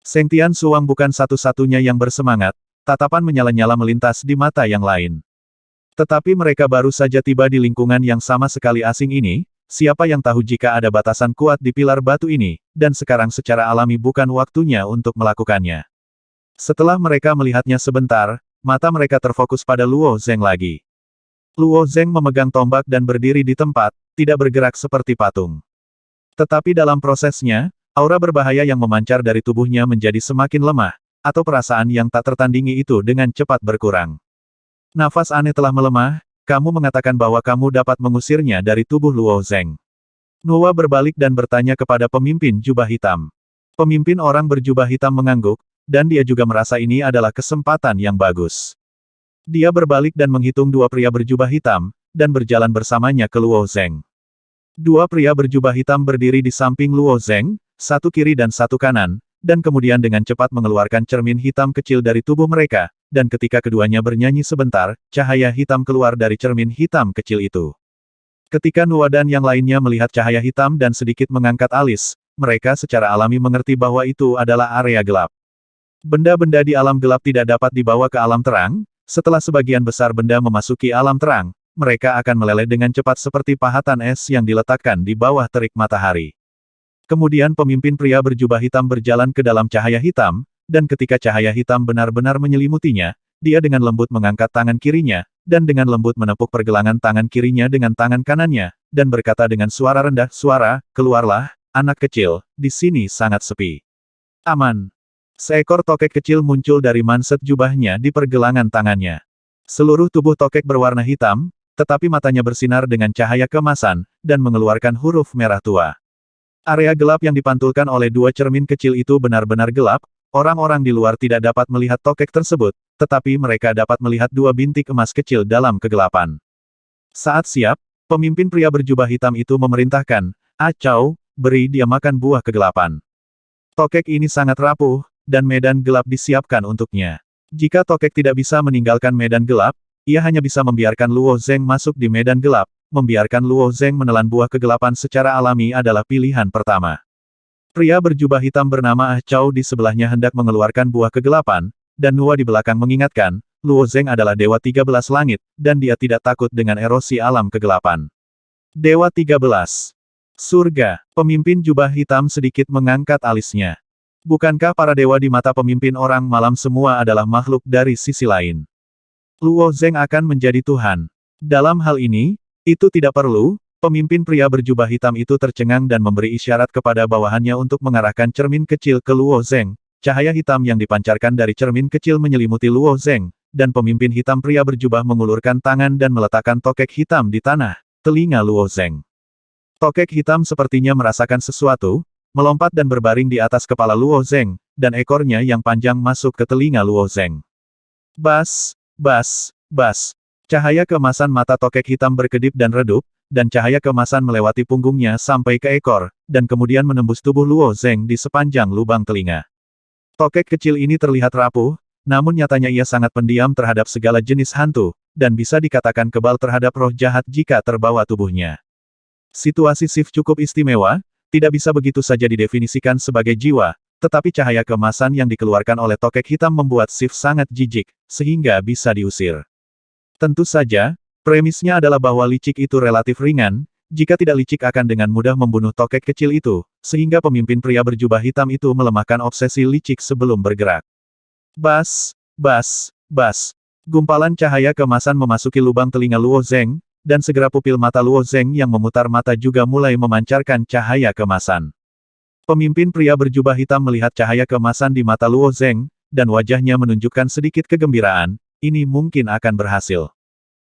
Seng Tianxuang bukan satu-satunya yang bersemangat, tatapan menyala-nyala melintas di mata yang lain. Tetapi mereka baru saja tiba di lingkungan yang sama sekali asing ini, siapa yang tahu jika ada batasan kuat di pilar batu ini, dan sekarang secara alami bukan waktunya untuk melakukannya. Setelah mereka melihatnya sebentar, mata mereka terfokus pada Luo Zeng lagi. Luo Zeng memegang tombak dan berdiri di tempat, tidak bergerak seperti patung. Tetapi dalam prosesnya, aura berbahaya yang memancar dari tubuhnya menjadi semakin lemah, atau perasaan yang tak tertandingi itu dengan cepat berkurang. Nafas aneh telah melemah, kamu mengatakan bahwa kamu dapat mengusirnya dari tubuh Luo Zeng. Nuwa berbalik dan bertanya kepada pemimpin jubah hitam. Pemimpin orang berjubah hitam mengangguk, dan dia juga merasa ini adalah kesempatan yang bagus. Dia berbalik dan menghitung dua pria berjubah hitam, dan berjalan bersamanya ke Luo Zeng. Dua pria berjubah hitam berdiri di samping Luo Zeng, satu kiri dan satu kanan, dan kemudian dengan cepat mengeluarkan cermin hitam kecil dari tubuh mereka, dan ketika keduanya bernyanyi sebentar, cahaya hitam keluar dari cermin hitam kecil itu. Ketika Nuwa dan yang lainnya melihat cahaya hitam dan sedikit mengangkat alis, mereka secara alami mengerti bahwa itu adalah area gelap. Benda-benda di alam gelap tidak dapat dibawa ke alam terang, setelah sebagian besar benda memasuki alam terang, mereka akan meleleh dengan cepat seperti pahatan es yang diletakkan di bawah terik matahari. Kemudian pemimpin pria berjubah hitam berjalan ke dalam cahaya hitam, dan ketika cahaya hitam benar-benar menyelimutinya, dia dengan lembut mengangkat tangan kirinya, dan dengan lembut menepuk pergelangan tangan kirinya dengan tangan kanannya, dan berkata dengan suara rendah, "Suara, keluarlah, anak kecil, di sini sangat sepi." Aman. Seekor tokek kecil muncul dari manset jubahnya di pergelangan tangannya. Seluruh tubuh tokek berwarna hitam, tetapi matanya bersinar dengan cahaya keemasan, dan mengeluarkan huruf merah tua. Area gelap yang dipantulkan oleh dua cermin kecil itu benar-benar gelap, orang-orang di luar tidak dapat melihat tokek tersebut, tetapi mereka dapat melihat dua bintik emas kecil dalam kegelapan. Saat siap, pemimpin pria berjubah hitam itu memerintahkan, "Acau, beri dia makan buah kegelapan." Tokek ini sangat rapuh, dan medan gelap disiapkan untuknya. Jika tokek tidak bisa meninggalkan medan gelap, ia hanya bisa membiarkan Luo Zeng masuk di medan gelap. Membiarkan Luo Zeng menelan buah kegelapan secara alami adalah pilihan pertama. Pria berjubah hitam bernama Ah Chow di sebelahnya hendak mengeluarkan buah kegelapan, dan Nuwa di belakang mengingatkan, Luo Zeng adalah Dewa 13 Langit, dan dia tidak takut dengan erosi alam kegelapan. Dewa 13. Surga. Pemimpin jubah hitam sedikit mengangkat alisnya. Bukankah para dewa di mata pemimpin orang malam semua adalah makhluk dari sisi lain? Luo Zeng akan menjadi Tuhan. Dalam hal ini, itu tidak perlu, pemimpin pria berjubah hitam itu tercengang dan memberi isyarat kepada bawahannya untuk mengarahkan cermin kecil ke Luo Zeng. Cahaya hitam yang dipancarkan dari cermin kecil menyelimuti Luo Zeng, dan pemimpin hitam pria berjubah mengulurkan tangan dan meletakkan tokek hitam di tanah, telinga Luo Zeng. Tokek hitam sepertinya merasakan sesuatu, melompat dan berbaring di atas kepala Luo Zeng, dan ekornya yang panjang masuk ke telinga Luo Zeng. Bas, bas, bas. Cahaya keemasan mata tokek hitam berkedip dan redup, dan cahaya keemasan melewati punggungnya sampai ke ekor, dan kemudian menembus tubuh Luo Zeng di sepanjang lubang telinga. Tokek kecil ini terlihat rapuh, namun nyatanya ia sangat pendiam terhadap segala jenis hantu, dan bisa dikatakan kebal terhadap roh jahat jika terbawa tubuhnya. Situasi Sif cukup istimewa, tidak bisa begitu saja didefinisikan sebagai jiwa, tetapi cahaya keemasan yang dikeluarkan oleh tokek hitam membuat Sif sangat jijik, sehingga bisa diusir. Tentu saja, premisnya adalah bahwa licik itu relatif ringan, jika tidak licik akan dengan mudah membunuh tokek kecil itu, sehingga pemimpin pria berjubah hitam itu melemahkan obsesi licik sebelum bergerak. Bas, bas, bas. Gumpalan cahaya keemasan memasuki lubang telinga Luo Zeng, dan segera pupil mata Luo Zeng yang memutar mata juga mulai memancarkan cahaya keemasan. Pemimpin pria berjubah hitam melihat cahaya keemasan di mata Luo Zeng, dan wajahnya menunjukkan sedikit kegembiraan, ini mungkin akan berhasil.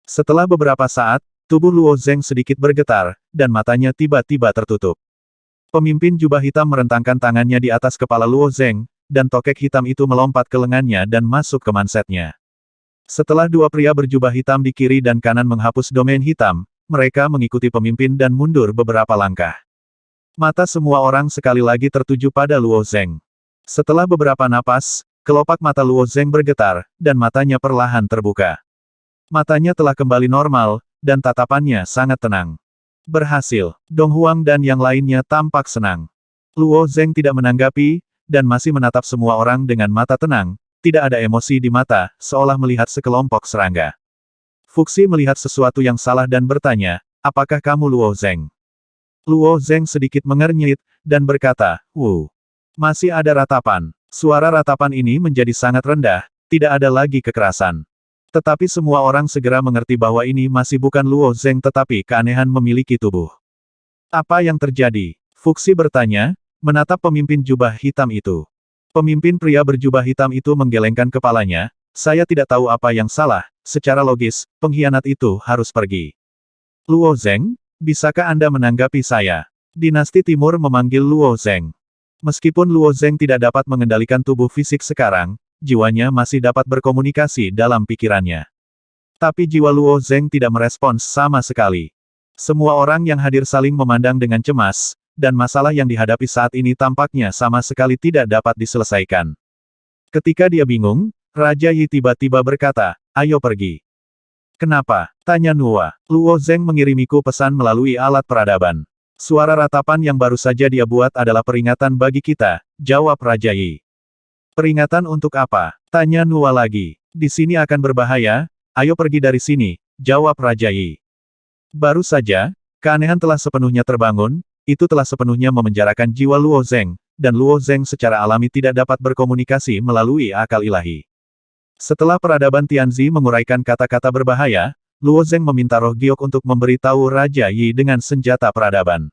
Setelah beberapa saat, tubuh Luo Zeng sedikit bergetar, dan matanya tiba-tiba tertutup. Pemimpin jubah hitam merentangkan tangannya di atas kepala Luo Zeng, dan tokek hitam itu melompat ke lengannya dan masuk ke mansetnya. Setelah dua pria berjubah hitam di kiri dan kanan menghapus domain hitam, mereka mengikuti pemimpin dan mundur beberapa langkah. Mata semua orang sekali lagi tertuju pada Luo Zeng. Setelah beberapa napas, kelopak mata Luo Zeng bergetar, dan matanya perlahan terbuka. Matanya telah kembali normal, dan tatapannya sangat tenang. Berhasil. Dong Huang dan yang lainnya tampak senang. Luo Zeng tidak menanggapi, dan masih menatap semua orang dengan mata tenang, tidak ada emosi di mata, seolah melihat sekelompok serangga. Fuxi melihat sesuatu yang salah dan bertanya, apakah kamu Luo Zeng? Luo Zeng sedikit mengernyit, dan berkata, masih ada ratapan. Suara ratapan ini menjadi sangat rendah, tidak ada lagi kekerasan. Tetapi semua orang segera mengerti bahwa ini masih bukan Luo Zeng tetapi keanehan memiliki tubuh. Apa yang terjadi? Fuxi bertanya, menatap pemimpin jubah hitam itu. Pemimpin pria berjubah hitam itu menggelengkan kepalanya, saya tidak tahu apa yang salah, secara logis, pengkhianat itu harus pergi. Luo Zeng, bisakah Anda menanggapi saya? Dinasti Timur memanggil Luo Zeng. Meskipun Luo Zeng tidak dapat mengendalikan tubuh fisik sekarang, jiwanya masih dapat berkomunikasi dalam pikirannya. Tapi jiwa Luo Zeng tidak merespons sama sekali. Semua orang yang hadir saling memandang dengan cemas, dan masalah yang dihadapi saat ini tampaknya sama sekali tidak dapat diselesaikan. Ketika dia bingung, Raja Yi tiba-tiba berkata, ayo pergi. Kenapa? Tanya Nuwa. Luo Zeng mengirimiku pesan melalui alat peradaban. Suara ratapan yang baru saja dia buat adalah peringatan bagi kita, jawab Raja Yi. Peringatan untuk apa? Tanya Nuwa lagi. Di sini akan berbahaya, ayo pergi dari sini, jawab Raja Yi. Baru saja, keanehan telah sepenuhnya terbangun, itu telah sepenuhnya memenjarakan jiwa Luo Zeng, dan Luo Zeng secara alami tidak dapat berkomunikasi melalui akal ilahi. Setelah peradaban Tianzi menguraikan kata-kata berbahaya, Luo Zeng meminta roh giok untuk memberitahu Raja Yi dengan senjata peradaban.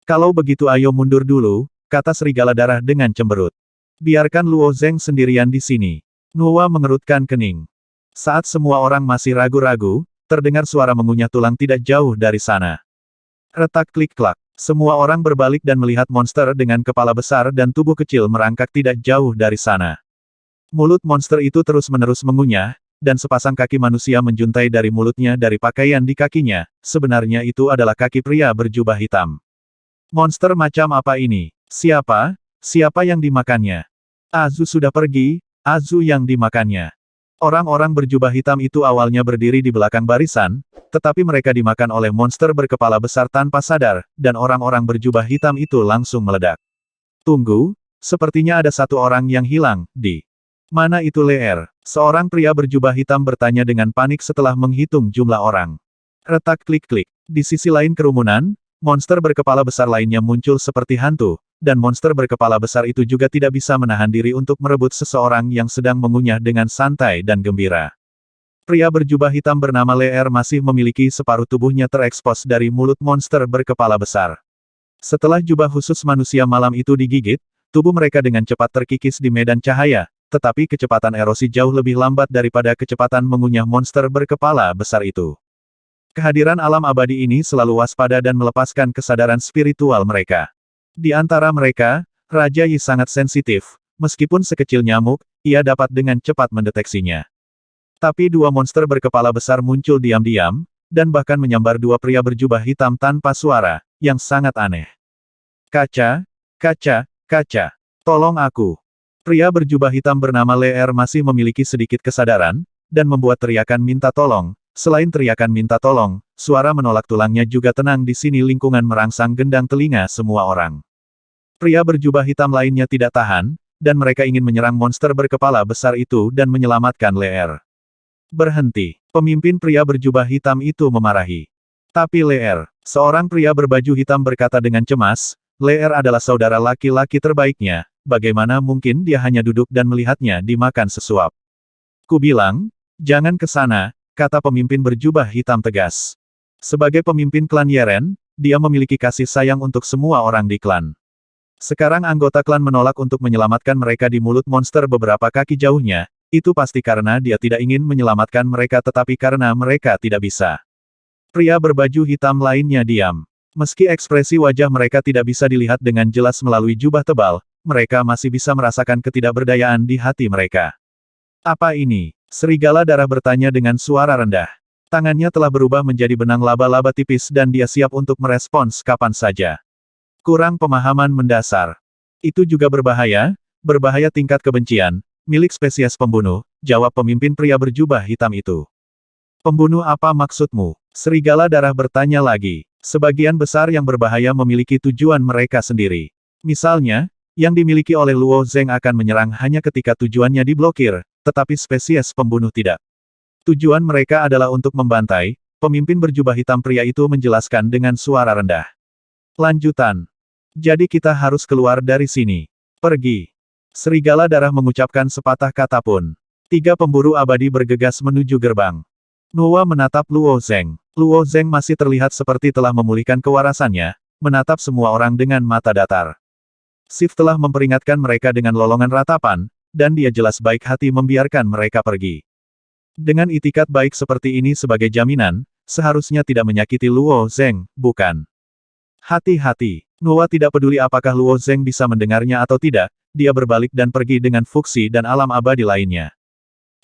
Kalau begitu ayo mundur dulu, kata serigala darah dengan cemberut. Biarkan Luo Zeng sendirian di sini. Nuwa mengerutkan kening. Saat semua orang masih ragu-ragu, terdengar suara mengunyah tulang tidak jauh dari sana. Retak klik-klak. Semua orang berbalik dan melihat monster dengan kepala besar dan tubuh kecil merangkak tidak jauh dari sana. Mulut monster itu terus-menerus mengunyah, dan sepasang kaki manusia menjuntai dari mulutnya dari pakaian di kakinya, sebenarnya itu adalah kaki pria berjubah hitam. Monster macam apa ini? Siapa? Siapa yang dimakannya? Azu sudah pergi, Azu yang dimakannya. Orang-orang berjubah hitam itu awalnya berdiri di belakang barisan, tetapi mereka dimakan oleh monster berkepala besar tanpa sadar, dan orang-orang berjubah hitam itu langsung meledak. Tunggu, sepertinya ada satu orang yang hilang, di mana itu Leer? Seorang pria berjubah hitam bertanya dengan panik setelah menghitung jumlah orang. Retak klik-klik. Di sisi lain kerumunan, monster berkepala besar lainnya muncul seperti hantu, dan monster berkepala besar itu juga tidak bisa menahan diri untuk merebut seseorang yang sedang mengunyah dengan santai dan gembira. Pria berjubah hitam bernama Leer masih memiliki separuh tubuhnya terekspos dari mulut monster berkepala besar. Setelah jubah khusus manusia malam itu digigit, tubuh mereka dengan cepat terkikis di medan cahaya, tetapi kecepatan erosi jauh lebih lambat daripada kecepatan mengunyah monster berkepala besar itu. Kehadiran alam abadi ini selalu waspada dan melepaskan kesadaran spiritual mereka. Di antara mereka, Raja Yi sangat sensitif, meskipun sekecil nyamuk, ia dapat dengan cepat mendeteksinya. Tapi dua monster berkepala besar muncul diam-diam, dan bahkan menyambar dua pria berjubah hitam tanpa suara, yang sangat aneh. Kaca, kaca, kaca. Tolong aku. Pria berjubah hitam bernama Leer masih memiliki sedikit kesadaran, dan membuat teriakan minta tolong. Selain teriakan minta tolong, suara menolak tulangnya juga tenang di sini lingkungan merangsang gendang telinga semua orang. Pria berjubah hitam lainnya tidak tahan, dan mereka ingin menyerang monster berkepala besar itu dan menyelamatkan Leer. Berhenti. Pemimpin pria berjubah hitam itu memarahi. Tapi Leer, seorang pria berbaju hitam berkata dengan cemas, Leer adalah saudara laki-laki terbaiknya. Bagaimana mungkin dia hanya duduk dan melihatnya dimakan sesuap? Ku bilang, jangan ke sana, kata pemimpin berjubah hitam tegas. Sebagai pemimpin klan Yeren, dia memiliki kasih sayang untuk semua orang di klan. Sekarang anggota klan menolak untuk menyelamatkan mereka di mulut monster beberapa kaki jauhnya, itu pasti karena dia tidak ingin menyelamatkan mereka tetapi karena mereka tidak bisa. Pria berbaju hitam lainnya diam. Meski ekspresi wajah mereka tidak bisa dilihat dengan jelas melalui jubah tebal, mereka masih bisa merasakan ketidakberdayaan di hati mereka. Apa ini? Serigala darah bertanya dengan suara rendah. Tangannya telah berubah menjadi benang laba-laba tipis dan dia siap untuk merespons kapan saja. Kurang pemahaman mendasar. Itu juga berbahaya tingkat kebencian, milik spesies pembunuh, jawab pemimpin pria berjubah hitam itu. Pembunuh apa maksudmu? Serigala darah bertanya lagi. Sebagian besar yang berbahaya memiliki tujuan mereka sendiri. Misalnya, Yang dimiliki oleh Luo Zheng akan menyerang hanya ketika tujuannya diblokir, tetapi spesies pembunuh tidak. Tujuan mereka adalah untuk membantai, pemimpin berjubah hitam pria itu menjelaskan dengan suara rendah. Lanjutan. Jadi kita harus keluar dari sini. Pergi. Serigala darah mengucapkan sepatah kata pun. 3 pemburu abadi bergegas menuju gerbang. Nuwa menatap Luo Zheng. Luo Zheng masih terlihat seperti telah memulihkan kewarasannya, menatap semua orang dengan mata datar. Sif telah memperingatkan mereka dengan lolongan ratapan, dan dia jelas baik hati membiarkan mereka pergi. Dengan itikat baik seperti ini sebagai jaminan, seharusnya tidak menyakiti Luo Zheng, bukan? Hati-hati. Nuwa tidak peduli apakah Luo Zheng bisa mendengarnya atau tidak, dia berbalik dan pergi dengan Fuxi dan alam abadi lainnya.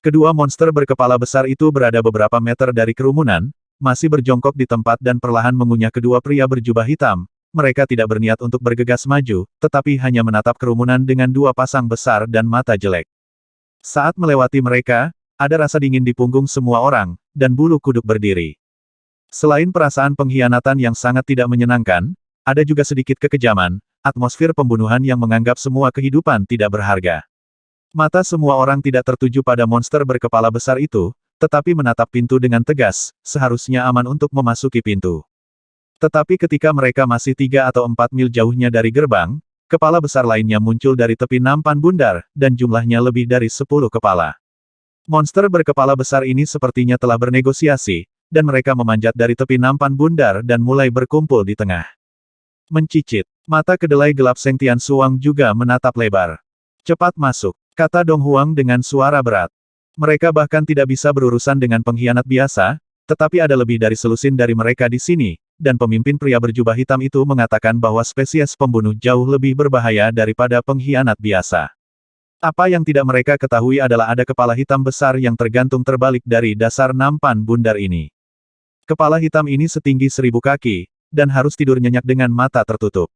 Kedua monster berkepala besar itu berada beberapa meter dari kerumunan, masih berjongkok di tempat dan perlahan mengunyah kedua pria berjubah hitam. Mereka tidak berniat untuk bergegas maju, tetapi hanya menatap kerumunan dengan 2 pasang besar dan mata jelek. Saat melewati mereka, ada rasa dingin di punggung semua orang, dan bulu kuduk berdiri. Selain perasaan pengkhianatan yang sangat tidak menyenangkan, ada juga sedikit kekejaman, atmosfer pembunuhan yang menganggap semua kehidupan tidak berharga. Mata semua orang tidak tertuju pada monster berkepala besar itu, tetapi menatap pintu dengan tegas, seharusnya aman untuk memasuki pintu. Tetapi ketika mereka masih 3 atau 4 mil jauhnya dari gerbang, kepala besar lainnya muncul dari tepi nampan bundar, dan jumlahnya lebih dari 10 kepala. Monster berkepala besar ini sepertinya telah bernegosiasi, dan mereka memanjat dari tepi nampan bundar dan mulai berkumpul di tengah. Mencicit, mata kedelai gelap Seng Tian Suang juga menatap lebar. Cepat masuk, kata Dong Huang dengan suara berat. Mereka bahkan tidak bisa berurusan dengan pengkhianat biasa, tetapi ada lebih dari selusin dari mereka di sini, dan pemimpin pria berjubah hitam itu mengatakan bahwa spesies pembunuh jauh lebih berbahaya daripada pengkhianat biasa. Apa yang tidak mereka ketahui adalah ada kepala hitam besar yang tergantung terbalik dari dasar nampan bundar ini. Kepala hitam ini setinggi 1000 kaki, dan harus tidur nyenyak dengan mata tertutup.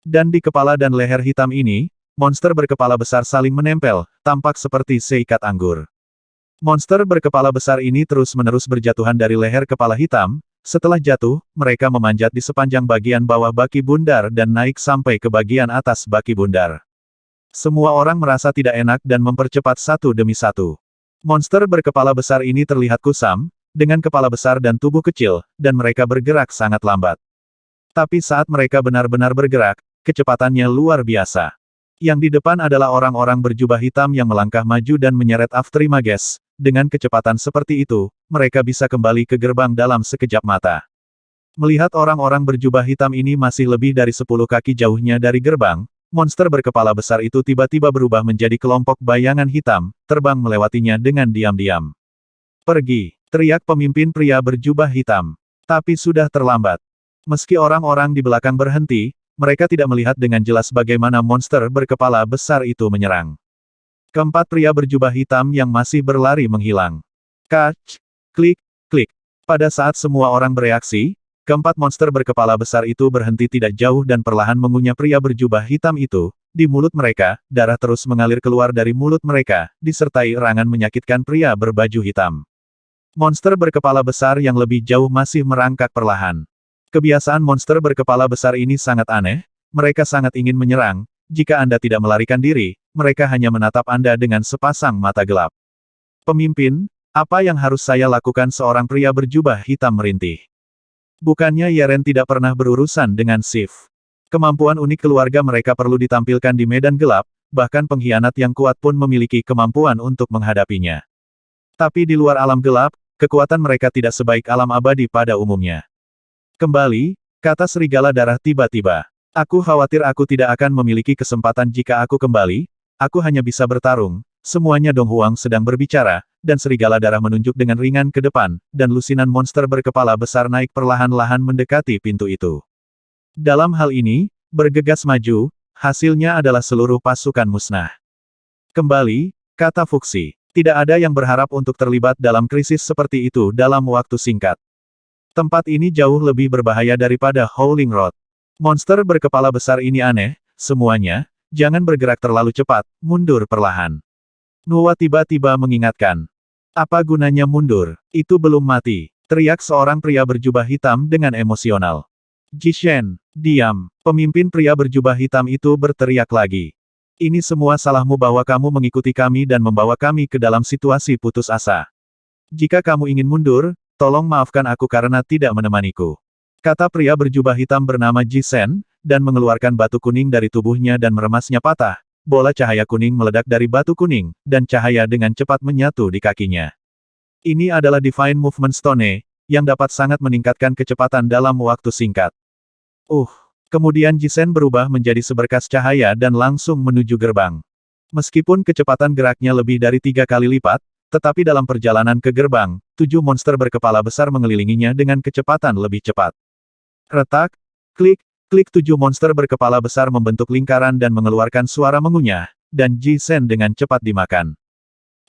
Dan di kepala dan leher hitam ini, monster berkepala besar saling menempel, tampak seperti seikat anggur. Monster berkepala besar ini terus-menerus berjatuhan dari leher kepala hitam. Setelah jatuh, mereka memanjat di sepanjang bagian bawah baki bundar dan naik sampai ke bagian atas baki bundar. Semua orang merasa tidak enak dan mempercepat satu demi satu. Monster berkepala besar ini terlihat kusam, dengan kepala besar dan tubuh kecil, dan mereka bergerak sangat lambat. Tapi saat mereka benar-benar bergerak, kecepatannya luar biasa. Yang di depan adalah orang-orang berjubah hitam yang melangkah maju dan menyeret Afterimages. Dengan kecepatan seperti itu, mereka bisa kembali ke gerbang dalam sekejap mata. Melihat orang-orang berjubah hitam ini masih lebih dari 10 kaki jauhnya dari gerbang, monster berkepala besar itu tiba-tiba berubah menjadi kelompok bayangan hitam, terbang melewatinya dengan diam-diam. Pergi, teriak pemimpin pria berjubah hitam. Tapi sudah terlambat. Meski orang-orang di belakang berhenti, mereka tidak melihat dengan jelas bagaimana monster berkepala besar itu menyerang. Keempat pria berjubah hitam yang masih berlari menghilang. Kac, klik, klik. Pada saat semua orang bereaksi, keempat monster berkepala besar itu berhenti tidak jauh dan perlahan mengunyah pria berjubah hitam itu. Di mulut mereka, darah terus mengalir keluar dari mulut mereka, disertai erangan menyakitkan pria berbaju hitam. Monster berkepala besar yang lebih jauh masih merangkak perlahan. Kebiasaan monster berkepala besar ini sangat aneh, mereka sangat ingin menyerang. Jika Anda tidak melarikan diri, mereka hanya menatap Anda dengan sepasang mata gelap. Pemimpin, apa yang harus saya lakukan? Seorang pria berjubah hitam merintih. Bukannya Yeren tidak pernah berurusan dengan Sif. Kemampuan unik keluarga mereka perlu ditampilkan di medan gelap, bahkan pengkhianat yang kuat pun memiliki kemampuan untuk menghadapinya. Tapi di luar alam gelap, kekuatan mereka tidak sebaik alam abadi pada umumnya. Kembali, kata serigala darah tiba-tiba. Aku khawatir aku tidak akan memiliki kesempatan jika aku kembali, aku hanya bisa bertarung. Semuanya Dong Huang sedang berbicara, dan serigala darah menunjuk dengan ringan ke depan, dan lusinan monster berkepala besar naik perlahan-lahan mendekati pintu itu. Dalam hal ini, bergegas maju, hasilnya adalah seluruh pasukan musnah. Kembali, kata Fuxi, tidak ada yang berharap untuk terlibat dalam krisis seperti itu dalam waktu singkat. Tempat ini jauh lebih berbahaya daripada Howling Road. Monster berkepala besar ini aneh, semuanya, jangan bergerak terlalu cepat, mundur perlahan. Nuwa tiba-tiba mengingatkan. Apa gunanya mundur? Itu belum mati, teriak seorang pria berjubah hitam dengan emosional. Jishen, diam. Pemimpin pria berjubah hitam itu berteriak lagi. Ini semua salahmu bahwa kamu mengikuti kami dan membawa kami ke dalam situasi putus asa. Jika kamu ingin mundur, tolong maafkan aku karena tidak menemaniku. Kata pria berjubah hitam bernama Jishen, dan mengeluarkan batu kuning dari tubuhnya dan meremasnya patah. Bola cahaya kuning meledak dari batu kuning, dan cahaya dengan cepat menyatu di kakinya. Ini adalah Divine Movement Stone, yang dapat sangat meningkatkan kecepatan dalam waktu singkat. Kemudian Jishen berubah menjadi seberkas cahaya dan langsung menuju gerbang. Meskipun kecepatan geraknya lebih dari 3 kali lipat, tetapi dalam perjalanan ke gerbang, 7 monster berkepala besar mengelilinginya dengan kecepatan lebih cepat. Retak, klik, klik 7 monster berkepala besar membentuk lingkaran dan mengeluarkan suara mengunyah, dan Jishen dengan cepat dimakan.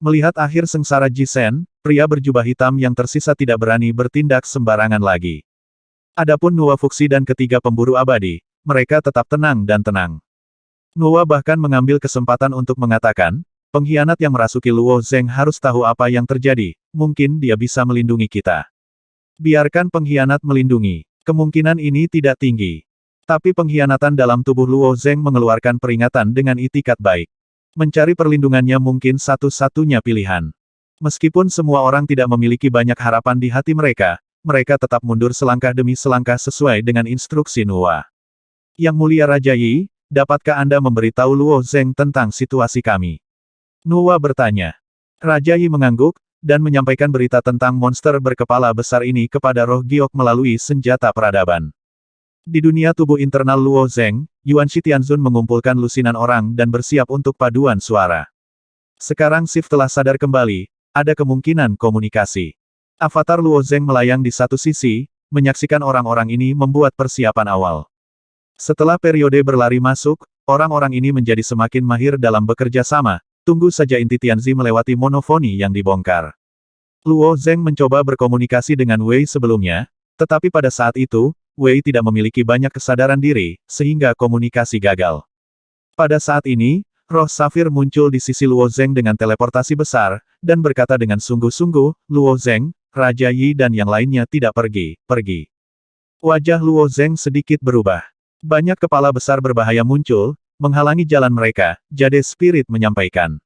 Melihat akhir sengsara Jishen, pria berjubah hitam yang tersisa tidak berani bertindak sembarangan lagi. Adapun Nuwa Fuxi dan ketiga pemburu abadi, mereka tetap tenang dan tenang. Nuwa bahkan mengambil kesempatan untuk mengatakan, pengkhianat yang merasuki Luo Zeng harus tahu apa yang terjadi, mungkin dia bisa melindungi kita. Biarkan pengkhianat melindungi. Kemungkinan ini tidak tinggi. Tapi pengkhianatan dalam tubuh Luo Zeng mengeluarkan peringatan dengan itikat baik. Mencari perlindungannya mungkin satu-satunya pilihan. Meskipun semua orang tidak memiliki banyak harapan di hati mereka, mereka tetap mundur selangkah demi selangkah sesuai dengan instruksi Nuwa. Yang mulia Raja Yi, dapatkah Anda memberitahu Luo Zeng tentang situasi kami? Nuwa bertanya. Raja Yi mengangguk, dan menyampaikan berita tentang monster berkepala besar ini kepada roh giok melalui senjata peradaban. Di dunia tubuh internal Luo Zeng, Yuan Shi Tianzun mengumpulkan lusinan orang dan bersiap untuk paduan suara. Sekarang Sif telah sadar kembali, ada kemungkinan komunikasi. Avatar Luo Zeng melayang di satu sisi, menyaksikan orang-orang ini membuat persiapan awal. Setelah periode berlari masuk, orang-orang ini menjadi semakin mahir dalam bekerja sama, tunggu saja inti Tianzi melewati monofoni yang dibongkar. Luo Zeng mencoba berkomunikasi dengan Wei sebelumnya, tetapi pada saat itu, Wei tidak memiliki banyak kesadaran diri, sehingga komunikasi gagal. Pada saat ini, roh safir muncul di sisi Luo Zeng dengan teleportasi besar, dan berkata dengan sungguh-sungguh, Luo Zeng, Raja Yi dan yang lainnya tidak pergi. Wajah Luo Zeng sedikit berubah. Banyak kepala besar berbahaya muncul, menghalangi jalan mereka, Jade Spirit menyampaikan.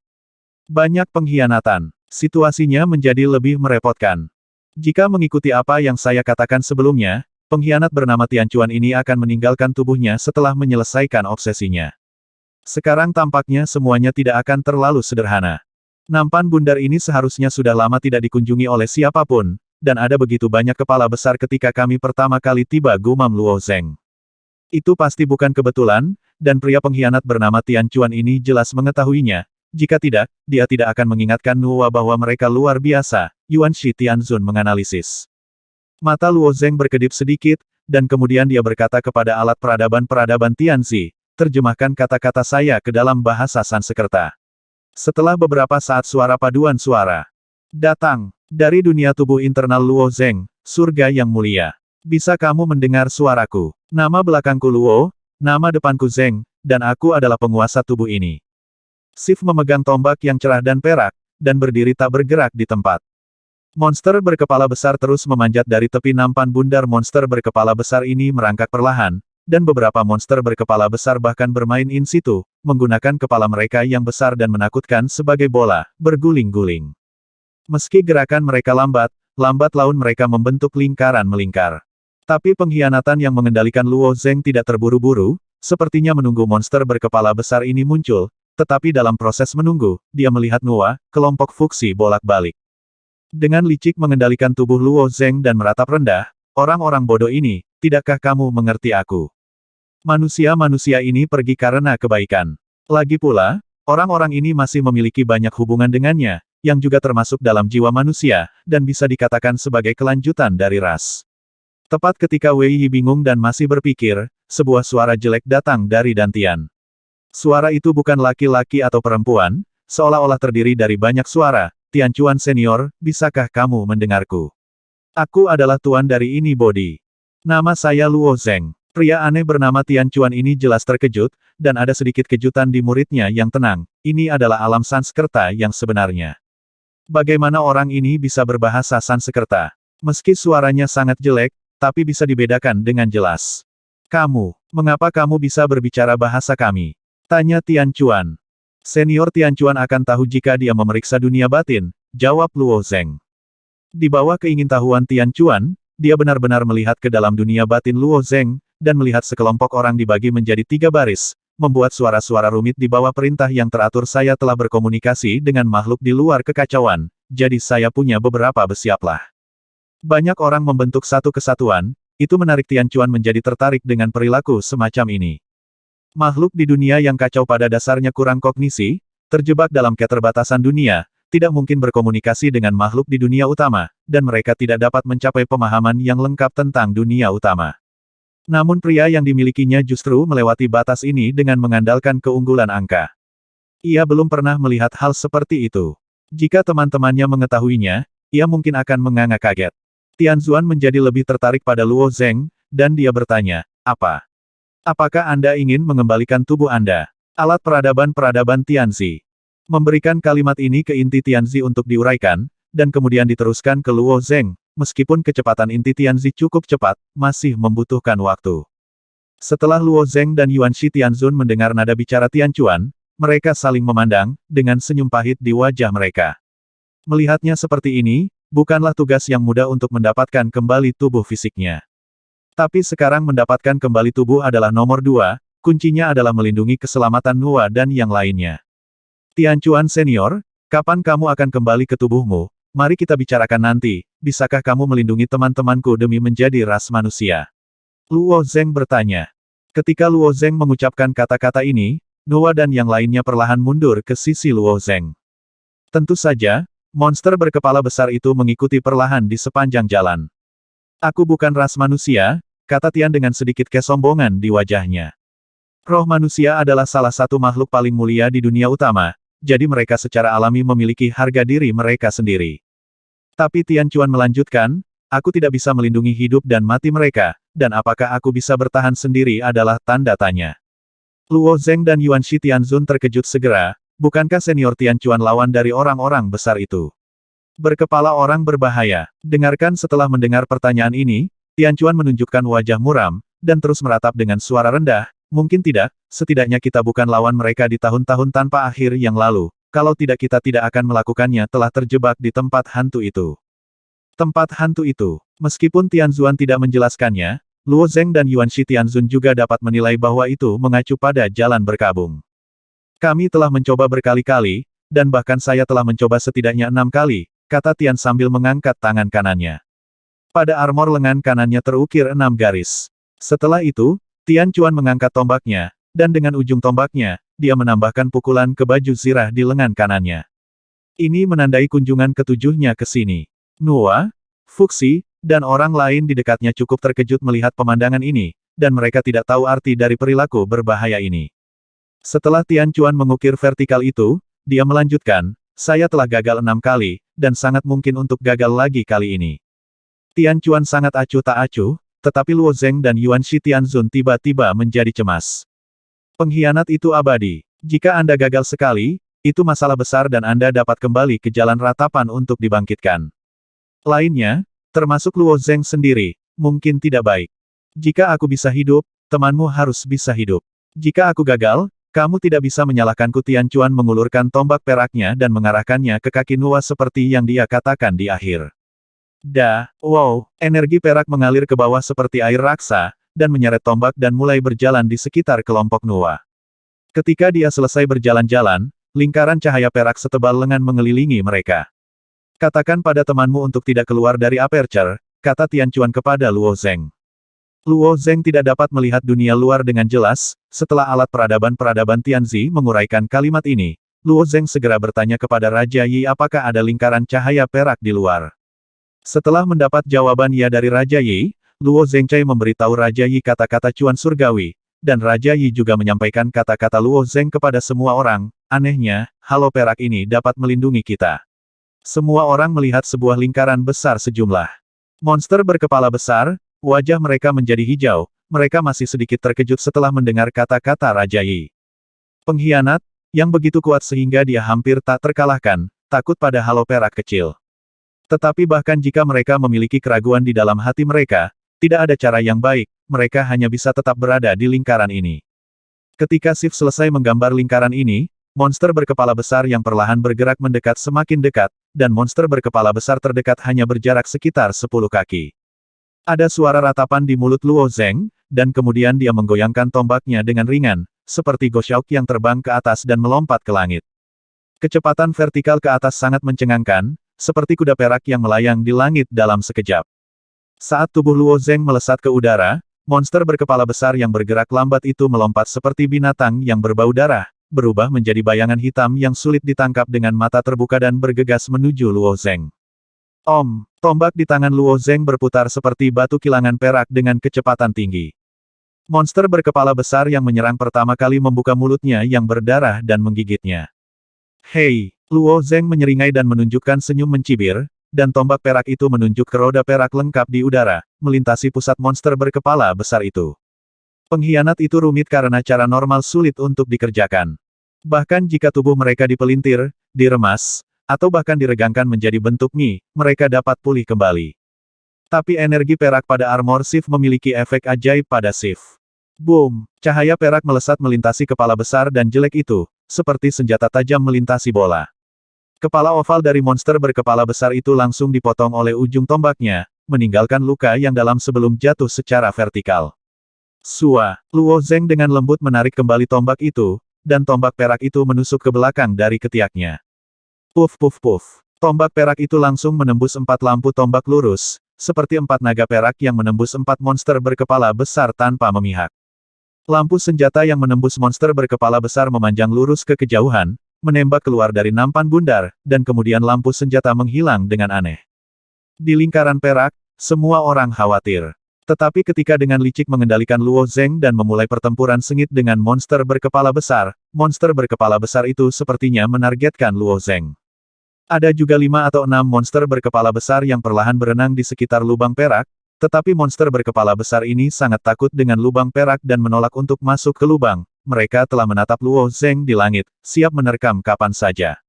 Banyak pengkhianatan. Situasinya menjadi lebih merepotkan. Jika mengikuti apa yang saya katakan sebelumnya, pengkhianat bernama Tianchuan ini akan meninggalkan tubuhnya setelah menyelesaikan obsesinya. Sekarang tampaknya semuanya tidak akan terlalu sederhana. Nampan bundar ini seharusnya sudah lama tidak dikunjungi oleh siapapun, dan ada begitu banyak kepala besar ketika kami pertama kali tiba, gumam Luo Zeng. Itu pasti bukan kebetulan, dan pria pengkhianat bernama Tianchuan ini jelas mengetahuinya. Jika tidak, dia tidak akan mengingatkan Nuwa bahwa mereka luar biasa, Yuan Shi Tianzun menganalisis. Mata Luo Zeng berkedip sedikit, dan kemudian dia berkata kepada alat peradaban Tianzi, terjemahkan kata-kata saya ke dalam bahasa Sanskerta. Setelah beberapa saat suara paduan suara datang dari dunia tubuh internal Luo Zeng, surga yang mulia. Bisa kamu mendengar suaraku? Nama belakangku Luo, nama depanku Zeng, dan aku adalah penguasa tubuh ini. Sif memegang tombak yang cerah dan perak, dan berdiri tak bergerak di tempat. Monster berkepala besar terus memanjat dari tepi nampan bundar. Monster berkepala besar ini merangkak perlahan, dan beberapa monster berkepala besar bahkan bermain in situ, menggunakan kepala mereka yang besar dan menakutkan sebagai bola, berguling-guling. Meski gerakan mereka lambat laun mereka membentuk lingkaran melingkar. Tapi pengkhianatan yang mengendalikan Luo Zeng tidak terburu-buru, sepertinya menunggu monster berkepala besar ini muncul, tetapi dalam proses menunggu, dia melihat Nuwa, kelompok Fuxi bolak-balik. Dengan licik mengendalikan tubuh Luo Zeng dan meratap rendah, orang-orang bodoh ini, tidakkah kamu mengerti aku? Manusia-manusia ini pergi karena kebaikan. Lagi pula, orang-orang ini masih memiliki banyak hubungan dengannya, yang juga termasuk dalam jiwa manusia, dan bisa dikatakan sebagai kelanjutan dari ras. Tepat ketika Wei Yi bingung dan masih berpikir, sebuah suara jelek datang dari Dantian. Suara itu bukan laki-laki atau perempuan, seolah-olah terdiri dari banyak suara. Tianchuan Senior, bisakah kamu mendengarku? Aku adalah tuan dari ini body. Nama saya Luo Zeng. Pria aneh bernama Tianchuan ini jelas terkejut, dan ada sedikit kejutan di muridnya yang tenang. Ini adalah alam Sanskerta yang sebenarnya. Bagaimana orang ini bisa berbahasa Sanskerta? Meski suaranya sangat jelek, tapi bisa dibedakan dengan jelas. Mengapa kamu bisa berbicara bahasa kami? Tanya Tian Chuan. Senior Tian Chuan akan tahu jika dia memeriksa dunia batin, jawab Luo Zeng. Di bawah keingintahuan Tian Chuan, dia benar-benar melihat ke dalam dunia batin Luo Zeng, dan melihat sekelompok orang dibagi menjadi 3 baris, membuat suara-suara rumit di bawah perintah yang teratur. Saya telah berkomunikasi dengan makhluk di luar kekacauan, jadi saya punya beberapa bersiaplah. Banyak orang membentuk satu kesatuan, itu menarik Tian Chuan menjadi tertarik dengan perilaku semacam ini. Makhluk di dunia yang kacau pada dasarnya kurang kognisi, terjebak dalam keterbatasan dunia, tidak mungkin berkomunikasi dengan makhluk di dunia utama, dan mereka tidak dapat mencapai pemahaman yang lengkap tentang dunia utama. Namun pria yang dimilikinya justru melewati batas ini dengan mengandalkan keunggulan angka. Ia belum pernah melihat hal seperti itu. Jika teman-temannya mengetahuinya, ia mungkin akan menganga kaget. Tianzuan menjadi lebih tertarik pada Luo Zeng, dan dia bertanya, Apakah Anda ingin mengembalikan tubuh Anda? Alat peradaban Tianzi. Memberikan kalimat ini ke inti Tianzi untuk diuraikan, dan kemudian diteruskan ke Luo Zeng, meskipun kecepatan inti Tianzi cukup cepat, masih membutuhkan waktu. Setelah Luo Zeng dan Yuan Shi Tianzun mendengar nada bicara Tian Chuan, mereka saling memandang, dengan senyum pahit di wajah mereka. Melihatnya seperti ini, bukanlah tugas yang mudah untuk mendapatkan kembali tubuh fisiknya. Tapi sekarang mendapatkan kembali tubuh adalah nomor 2, kuncinya adalah melindungi keselamatan Nuwa dan yang lainnya. Tian Chuan Senior, kapan kamu akan kembali ke tubuhmu? Mari kita bicarakan nanti, bisakah kamu melindungi teman-temanku demi menjadi ras manusia? Luo Zeng bertanya. Ketika Luo Zeng mengucapkan kata-kata ini, Nuwa dan yang lainnya perlahan mundur ke sisi Luo Zeng. Tentu saja, monster berkepala besar itu mengikuti perlahan di sepanjang jalan. Aku bukan ras manusia, kata Tian dengan sedikit kesombongan di wajahnya. Roh manusia adalah salah satu makhluk paling mulia di dunia utama, jadi mereka secara alami memiliki harga diri mereka sendiri. Tapi Tian Chuan melanjutkan, aku tidak bisa melindungi hidup dan mati mereka, dan apakah aku bisa bertahan sendiri adalah tanda tanya. Luo Zeng dan Yuan Shi Tianzun terkejut segera, bukankah senior Tian Chuan lawan dari orang-orang besar itu? Berkepala orang berbahaya. Dengarkan. Setelah mendengar pertanyaan ini, Tian Chuan menunjukkan wajah muram, dan terus meratap dengan suara rendah, mungkin tidak, setidaknya kita bukan lawan mereka di tahun-tahun tanpa akhir yang lalu, kalau tidak kita tidak akan melakukannya. Telah terjebak di tempat hantu itu. Tempat hantu itu. Meskipun Tianzuan tidak menjelaskannya, Luo Zeng dan Yuan Shi Tianzun juga dapat menilai bahwa itu mengacu pada jalan berkabung. Kami telah mencoba berkali-kali, dan bahkan saya telah mencoba setidaknya 6 kali, kata Tian sambil mengangkat tangan kanannya. Pada armor lengan kanannya terukir 6 garis. Setelah itu, Tian Chuan mengangkat tombaknya, dan dengan ujung tombaknya, dia menambahkan pukulan ke baju zirah di lengan kanannya. Ini menandai kunjungan ketujuhnya ke sini. Nuwa, Fuxi, dan orang lain di dekatnya cukup terkejut melihat pemandangan ini, dan mereka tidak tahu arti dari perilaku berbahaya ini. Setelah Tian Chuan mengukir vertikal itu, dia melanjutkan, saya telah gagal 6 kali, dan sangat mungkin untuk gagal lagi kali ini. Tian Chuan sangat acuh tak acuh, tetapi Luo Zeng dan Yuan Shi Tianzun tiba-tiba menjadi cemas. Pengkhianat itu abadi. Jika Anda gagal sekali, itu masalah besar dan Anda dapat kembali ke jalan ratapan untuk dibangkitkan. Lainnya, termasuk Luo Zeng sendiri, mungkin tidak baik. Jika aku bisa hidup, temanmu harus bisa hidup. Jika aku gagal, kamu tidak bisa menyalahkanku. Tian Chuan mengulurkan tombak peraknya dan mengarahkannya ke kaki Nuwa seperti yang dia katakan di akhir. Wow, energi perak mengalir ke bawah seperti air raksa, dan menyeret tombak dan mulai berjalan di sekitar kelompok Nuwa. Ketika dia selesai berjalan-jalan, lingkaran cahaya perak setebal lengan mengelilingi mereka. Katakan pada temanmu untuk tidak keluar dari aperture, kata Tian Chuan kepada Luo Zeng. Luo Zeng tidak dapat melihat dunia luar dengan jelas. Setelah alat peradaban Tianzi menguraikan kalimat ini, Luo Zeng segera bertanya kepada Raja Yi apakah ada lingkaran cahaya perak di luar. Setelah mendapat jawaban ya dari Raja Yi, Luo Zengcai memberitahu Raja Yi kata-kata Cuan Surgawi, dan Raja Yi juga menyampaikan kata-kata Luo Zeng kepada semua orang. Anehnya, halo perak ini dapat melindungi kita. Semua orang melihat sebuah lingkaran besar sejumlah monster berkepala besar, wajah mereka menjadi hijau, mereka masih sedikit terkejut setelah mendengar kata-kata Raja Yi. Pengkhianat, yang begitu kuat sehingga dia hampir tak terkalahkan, takut pada halo perak kecil. Tetapi bahkan jika mereka memiliki keraguan di dalam hati mereka, tidak ada cara yang baik, mereka hanya bisa tetap berada di lingkaran ini. Ketika Sif selesai menggambar lingkaran ini, monster berkepala besar yang perlahan bergerak mendekat semakin dekat, dan monster berkepala besar terdekat hanya berjarak sekitar 10 kaki. Ada suara ratapan di mulut Luo Zeng, dan kemudian dia menggoyangkan tombaknya dengan ringan, seperti Goshaok yang terbang ke atas dan melompat ke langit. Kecepatan vertikal ke atas sangat mencengangkan, seperti kuda perak yang melayang di langit dalam sekejap. Saat tubuh Luo Zeng melesat ke udara, monster berkepala besar yang bergerak lambat itu melompat seperti binatang yang berbau darah, berubah menjadi bayangan hitam yang sulit ditangkap dengan mata terbuka dan bergegas menuju Luo Zeng. Om, tombak di tangan Luo Zeng berputar seperti batu kilangan perak dengan kecepatan tinggi. Monster berkepala besar yang menyerang pertama kali membuka mulutnya yang berdarah dan menggigitnya. Hei, Luo Zeng menyeringai dan menunjukkan senyum mencibir, dan tombak perak itu menunjuk ke roda perak lengkap di udara, melintasi pusat monster berkepala besar itu. Pengkhianat itu rumit karena cara normal sulit untuk dikerjakan. Bahkan jika tubuh mereka dipelintir, diremas, atau bahkan diregangkan menjadi bentuk mie, mereka dapat pulih kembali. Tapi energi perak pada armor Sif memiliki efek ajaib pada Sif. Boom! Cahaya perak melesat melintasi kepala besar dan jelek itu, seperti senjata tajam melintasi bola. Kepala oval dari monster berkepala besar itu langsung dipotong oleh ujung tombaknya, meninggalkan luka yang dalam sebelum jatuh secara vertikal. Sua, Luo Zeng dengan lembut menarik kembali tombak itu, dan tombak perak itu menusuk ke belakang dari ketiaknya. Puff puff puff. Tombak perak itu langsung menembus 4 lampu tombak lurus, seperti 4 naga perak yang menembus 4 monster berkepala besar tanpa memihak. Lampu senjata yang menembus monster berkepala besar memanjang lurus ke kejauhan, menembak keluar dari nampan bundar, dan kemudian lampu senjata menghilang dengan aneh. Di lingkaran perak, semua orang khawatir. Tetapi ketika dengan licik mengendalikan Luo Zeng dan memulai pertempuran sengit dengan monster berkepala besar itu sepertinya menargetkan Luo Zeng. Ada juga 5 atau 6 monster berkepala besar yang perlahan berenang di sekitar lubang perak, tetapi monster berkepala besar ini sangat takut dengan lubang perak dan menolak untuk masuk ke lubang. Mereka telah menatap Luo Zeng di langit, siap menerkam kapan saja.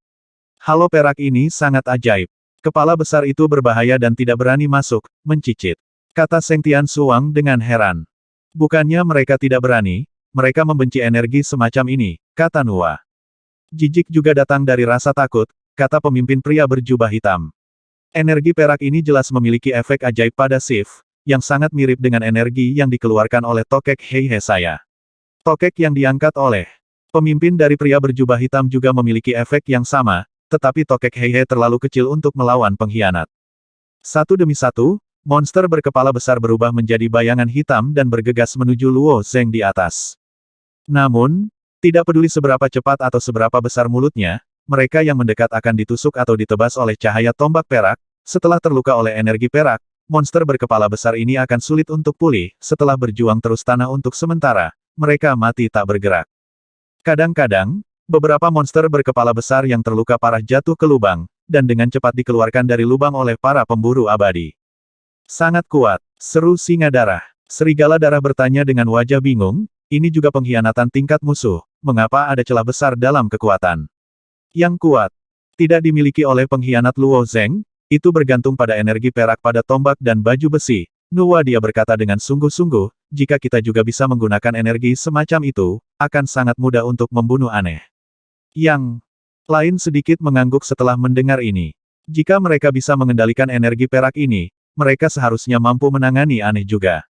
Halo perak ini sangat ajaib. Kepala besar itu berbahaya dan tidak berani masuk, mencicit. Kata Seng Tian Suang dengan heran. Bukannya mereka tidak berani, mereka membenci energi semacam ini, kata Nua. Jijik juga datang dari rasa takut, kata pemimpin pria berjubah hitam. Energi perak ini jelas memiliki efek ajaib pada Sif, yang sangat mirip dengan energi yang dikeluarkan oleh tokek Heihe saya. Tokek yang diangkat oleh pemimpin dari pria berjubah hitam juga memiliki efek yang sama, tetapi tokek Heihe terlalu kecil untuk melawan pengkhianat. Satu demi satu, monster berkepala besar berubah menjadi bayangan hitam dan bergegas menuju Luo Zeng di atas. Namun, tidak peduli seberapa cepat atau seberapa besar mulutnya, mereka yang mendekat akan ditusuk atau ditebas oleh cahaya tombak perak. Setelah terluka oleh energi perak, monster berkepala besar ini akan sulit untuk pulih. Setelah berjuang terus tanah untuk sementara, mereka mati tak bergerak. Kadang-kadang, beberapa monster berkepala besar yang terluka parah jatuh ke lubang, dan dengan cepat dikeluarkan dari lubang oleh para pemburu abadi. Sangat kuat, seru singa darah. Serigala darah bertanya dengan wajah bingung, ini juga pengkhianatan tingkat musuh, mengapa ada celah besar dalam kekuatan yang kuat tidak dimiliki oleh pengkhianat Luo Zeng, itu bergantung pada energi perak pada tombak dan baju besi. Nua dia berkata dengan sungguh-sungguh, jika kita juga bisa menggunakan energi semacam itu, akan sangat mudah untuk membunuh aneh. Yang lain sedikit mengangguk setelah mendengar ini. Jika mereka bisa mengendalikan energi perak ini, mereka seharusnya mampu menangani aneh juga.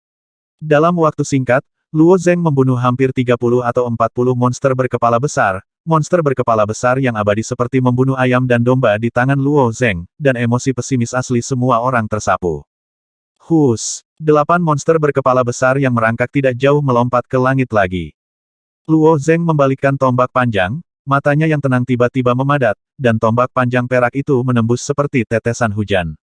Dalam waktu singkat, Luo Zeng membunuh hampir 30 atau 40 monster berkepala besar yang abadi seperti membunuh ayam dan domba di tangan Luo Zeng, dan emosi pesimis asli semua orang tersapu. Hus, 8 monster berkepala besar yang merangkak tidak jauh melompat ke langit lagi. Luo Zeng membalikkan tombak panjang, matanya yang tenang tiba-tiba memadat, dan tombak panjang perak itu menembus seperti tetesan hujan.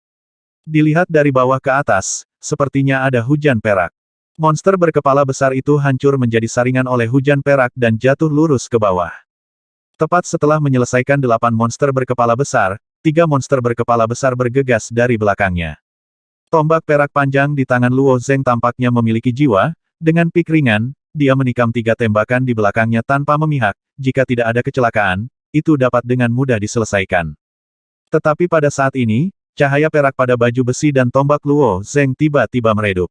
Dilihat dari bawah ke atas, sepertinya ada hujan perak. Monster berkepala besar itu hancur menjadi saringan oleh hujan perak dan jatuh lurus ke bawah. Tepat setelah menyelesaikan 8 monster berkepala besar, 3 monster berkepala besar bergegas dari belakangnya. Tombak perak panjang di tangan Luo Zeng tampaknya memiliki jiwa, dengan pik ringan, dia menikam 3 tembakan di belakangnya tanpa memihak, jika tidak ada kecelakaan, itu dapat dengan mudah diselesaikan. Tetapi pada saat ini, cahaya perak pada baju besi dan tombak Luo Zeng tiba-tiba meredup.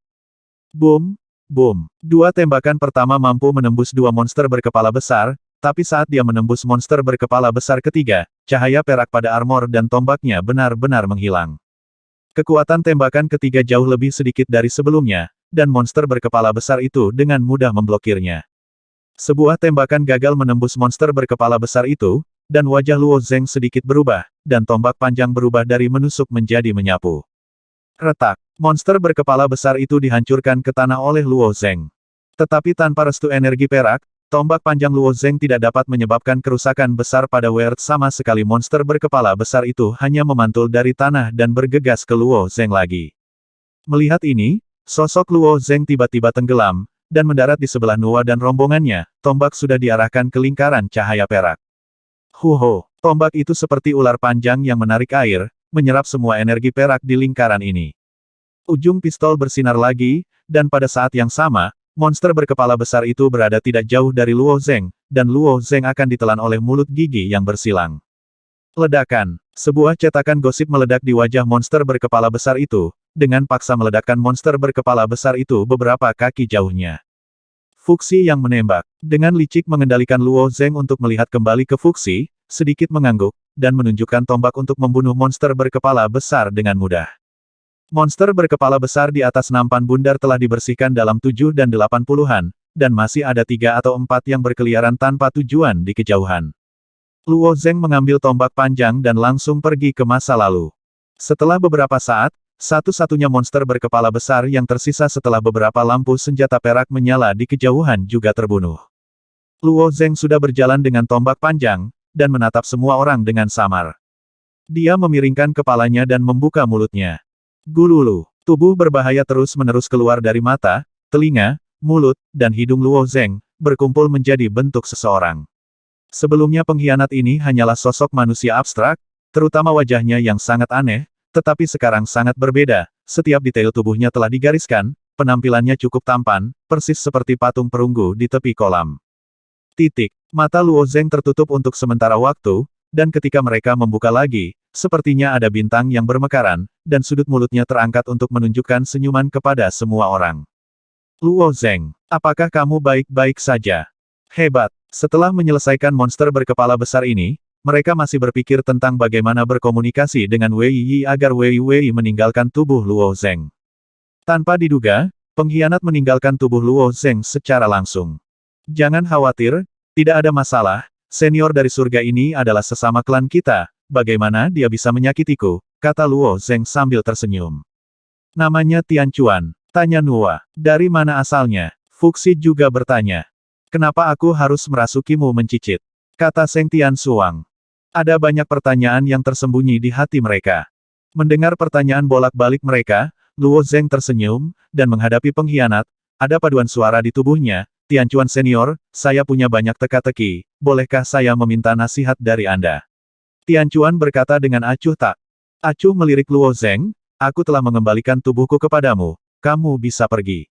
Boom! Boom! Dua tembakan pertama mampu menembus dua monster berkepala besar, tapi saat dia menembus monster berkepala besar ketiga, cahaya perak pada armor dan tombaknya benar-benar menghilang. Kekuatan tembakan ketiga jauh lebih sedikit dari sebelumnya, dan monster berkepala besar itu dengan mudah memblokirnya. Sebuah tembakan gagal menembus monster berkepala besar itu, dan wajah Luo Zeng sedikit berubah, dan tombak panjang berubah dari menusuk menjadi menyapu. Retak! Monster berkepala besar itu dihancurkan ke tanah oleh Luo Zeng. Tetapi tanpa restu energi perak, tombak panjang Luo Zeng tidak dapat menyebabkan kerusakan besar pada Weird sama sekali. Monster berkepala besar itu hanya memantul dari tanah dan bergegas ke Luo Zeng lagi. Melihat ini, sosok Luo Zeng tiba-tiba tenggelam, dan mendarat di sebelah Nuwa dan rombongannya. Tombak sudah diarahkan ke lingkaran cahaya perak. Huho! Tombak itu seperti ular panjang yang menarik air, menyerap semua energi perak di lingkaran ini. Ujung pistol bersinar lagi, dan pada saat yang sama, monster berkepala besar itu berada tidak jauh dari Luo Zeng, dan Luo Zeng akan ditelan oleh mulut gigi yang bersilang. Ledakan! Sebuah cetakan gosip meledak di wajah monster berkepala besar itu, dengan paksa meledakkan monster berkepala besar itu beberapa kaki jauhnya. Fuxi yang menembak. Dengan licik mengendalikan Luo Zeng untuk melihat kembali ke Fuxi, sedikit mengangguk, dan menunjukkan tombak untuk membunuh monster berkepala besar dengan mudah. Monster berkepala besar di atas nampan bundar telah dibersihkan dalam 7 dan 80-an, dan masih ada 3 atau 4 yang berkeliaran tanpa tujuan di kejauhan. Luo Zeng mengambil tombak panjang dan langsung pergi ke masa lalu. Setelah beberapa saat, satu-satunya monster berkepala besar yang tersisa setelah beberapa lampu senjata perak menyala di kejauhan juga terbunuh. Luo Zeng sudah berjalan dengan tombak panjang, dan menatap semua orang dengan samar. Dia memiringkan kepalanya dan membuka mulutnya. Gululu, tubuh berbahaya terus-menerus keluar dari mata, telinga, mulut, dan hidung Luo Zeng, berkumpul menjadi bentuk seseorang. Sebelumnya pengkhianat ini hanyalah sosok manusia abstrak, terutama wajahnya yang sangat aneh, tetapi sekarang sangat berbeda, setiap detail tubuhnya telah digariskan, penampilannya cukup tampan, persis seperti patung perunggu di tepi kolam. Mata Luo Zeng tertutup untuk sementara waktu, dan ketika mereka membuka lagi, sepertinya ada bintang yang bermekaran, dan sudut mulutnya terangkat untuk menunjukkan senyuman kepada semua orang. Luo Zeng, apakah kamu baik-baik saja? Hebat! Setelah menyelesaikan monster berkepala besar ini, mereka masih berpikir tentang bagaimana berkomunikasi dengan Wei Yi agar Wei Wei meninggalkan tubuh Luo Zeng. Tanpa diduga, pengkhianat meninggalkan tubuh Luo Zeng secara langsung. Jangan khawatir, tidak ada masalah, senior dari surga ini adalah sesama klan kita. Bagaimana dia bisa menyakitiku, kata Luo Zeng sambil tersenyum. Namanya Tian Chuan, tanya Nuwa. Dari mana asalnya? Fuxi juga bertanya. Kenapa aku harus merasukimu mencicit? Kata Seng Tian Suang. Ada banyak pertanyaan yang tersembunyi di hati mereka. Mendengar pertanyaan bolak-balik mereka, Luo Zeng tersenyum, dan menghadapi pengkhianat, ada paduan suara di tubuhnya. Tian Chuan senior, saya punya banyak teka-teki, bolehkah saya meminta nasihat dari Anda? Tian Chuan berkata dengan acuh tak. Acuh melirik Luo Zeng, aku telah mengembalikan tubuhku kepadamu, kamu bisa pergi.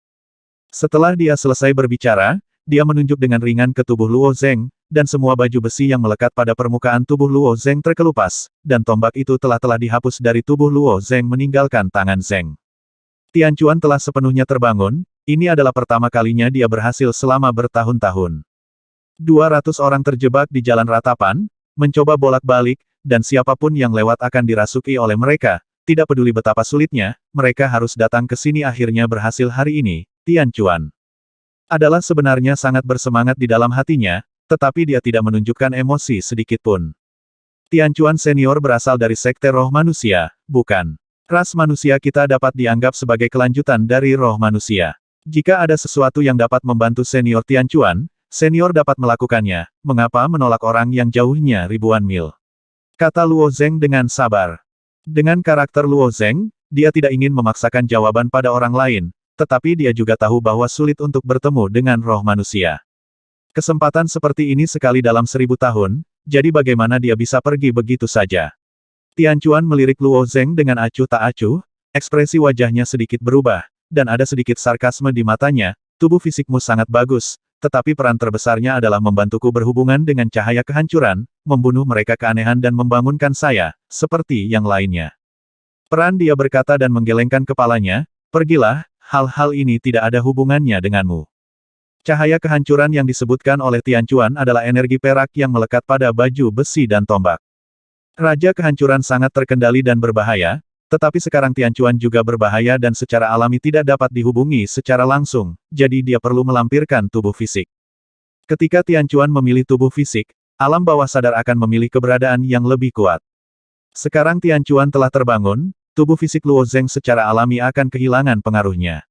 Setelah dia selesai berbicara, dia menunjuk dengan ringan ke tubuh Luo Zeng, dan semua baju besi yang melekat pada permukaan tubuh Luo Zeng terkelupas, dan tombak itu telah dihapus dari tubuh Luo Zeng meninggalkan tangan Zeng. Tian Chuan telah sepenuhnya terbangun, ini adalah pertama kalinya dia berhasil selama bertahun-tahun. 200 orang terjebak di jalan ratapan, mencoba bolak-balik, dan siapapun yang lewat akan dirasuki oleh mereka, tidak peduli betapa sulitnya, mereka harus datang ke sini akhirnya berhasil hari ini. Tian Chuan adalah sebenarnya sangat bersemangat di dalam hatinya, tetapi dia tidak menunjukkan emosi sedikit pun. Tian Chuan senior berasal dari sekte roh manusia, bukan? Ras manusia kita dapat dianggap sebagai kelanjutan dari roh manusia. Jika ada sesuatu yang dapat membantu senior Tian Chuan, senior dapat melakukannya, mengapa menolak orang yang jauhnya ribuan mil? Kata Luo Zeng dengan sabar. Dengan karakter Luo Zeng, dia tidak ingin memaksakan jawaban pada orang lain, tetapi dia juga tahu bahwa sulit untuk bertemu dengan roh manusia. Kesempatan seperti ini sekali dalam 1000 tahun, jadi bagaimana dia bisa pergi begitu saja? Tian Chuan melirik Luo Zeng dengan acuh tak acuh, ekspresi wajahnya sedikit berubah, dan ada sedikit sarkasme di matanya, tubuh fisikmu sangat bagus, tetapi peran terbesarnya adalah membantuku berhubungan dengan cahaya kehancuran, membunuh mereka keanehan dan membangunkan saya, seperti yang lainnya. Peran dia berkata dan menggelengkan kepalanya, pergilah, hal-hal ini tidak ada hubungannya denganmu. Cahaya kehancuran yang disebutkan oleh Tianquan adalah energi perak yang melekat pada baju besi dan tombak. Raja kehancuran sangat terkendali dan berbahaya, tetapi sekarang Tianquan juga berbahaya dan secara alami tidak dapat dihubungi secara langsung, jadi dia perlu melampirkan tubuh fisik. Ketika Tianquan memilih tubuh fisik, alam bawah sadar akan memilih keberadaan yang lebih kuat. Sekarang Tianquan telah terbangun, tubuh fisik Luo Zeng secara alami akan kehilangan pengaruhnya.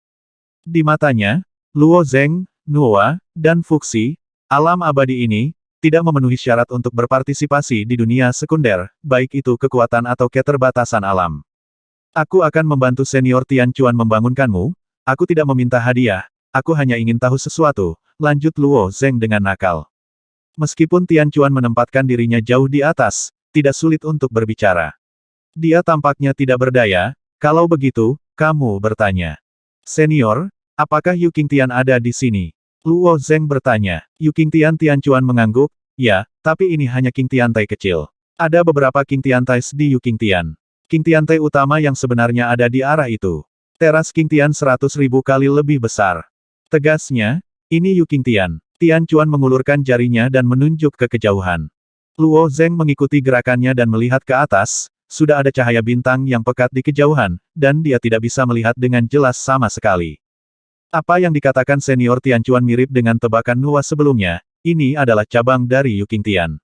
Di matanya, Luo Zeng, Nuwa, dan Fuxi, alam abadi ini, tidak memenuhi syarat untuk berpartisipasi di dunia sekunder, baik itu kekuatan atau keterbatasan alam. Aku akan membantu senior Tianquan membangunkanmu, aku tidak meminta hadiah, aku hanya ingin tahu sesuatu, lanjut Luo Zeng dengan nakal. Meskipun Tianquan menempatkan dirinya jauh di atas, tidak sulit untuk berbicara. Dia tampaknya tidak berdaya, kalau begitu, kamu bertanya. Senior, apakah Yu Qingtian ada di sini? Luo Zeng bertanya. Yu Qingtian Tianquan mengangguk, ya, tapi ini hanya Qingtiantai kecil. Ada beberapa Qingtiantai di Yu Qingtian. Qingtiantai utama yang sebenarnya ada di arah itu. Teras Qingtian 100.000 kali lebih besar. Tegasnya, ini Yu Qingtian. Tianquan mengulurkan jarinya dan menunjuk ke kejauhan. Luo Zeng mengikuti gerakannya dan melihat ke atas, sudah ada cahaya bintang yang pekat di kejauhan, dan dia tidak bisa melihat dengan jelas sama sekali. Apa yang dikatakan senior Tianquan mirip dengan tebakan Nuwa sebelumnya, ini adalah cabang dari Yu Qingtian.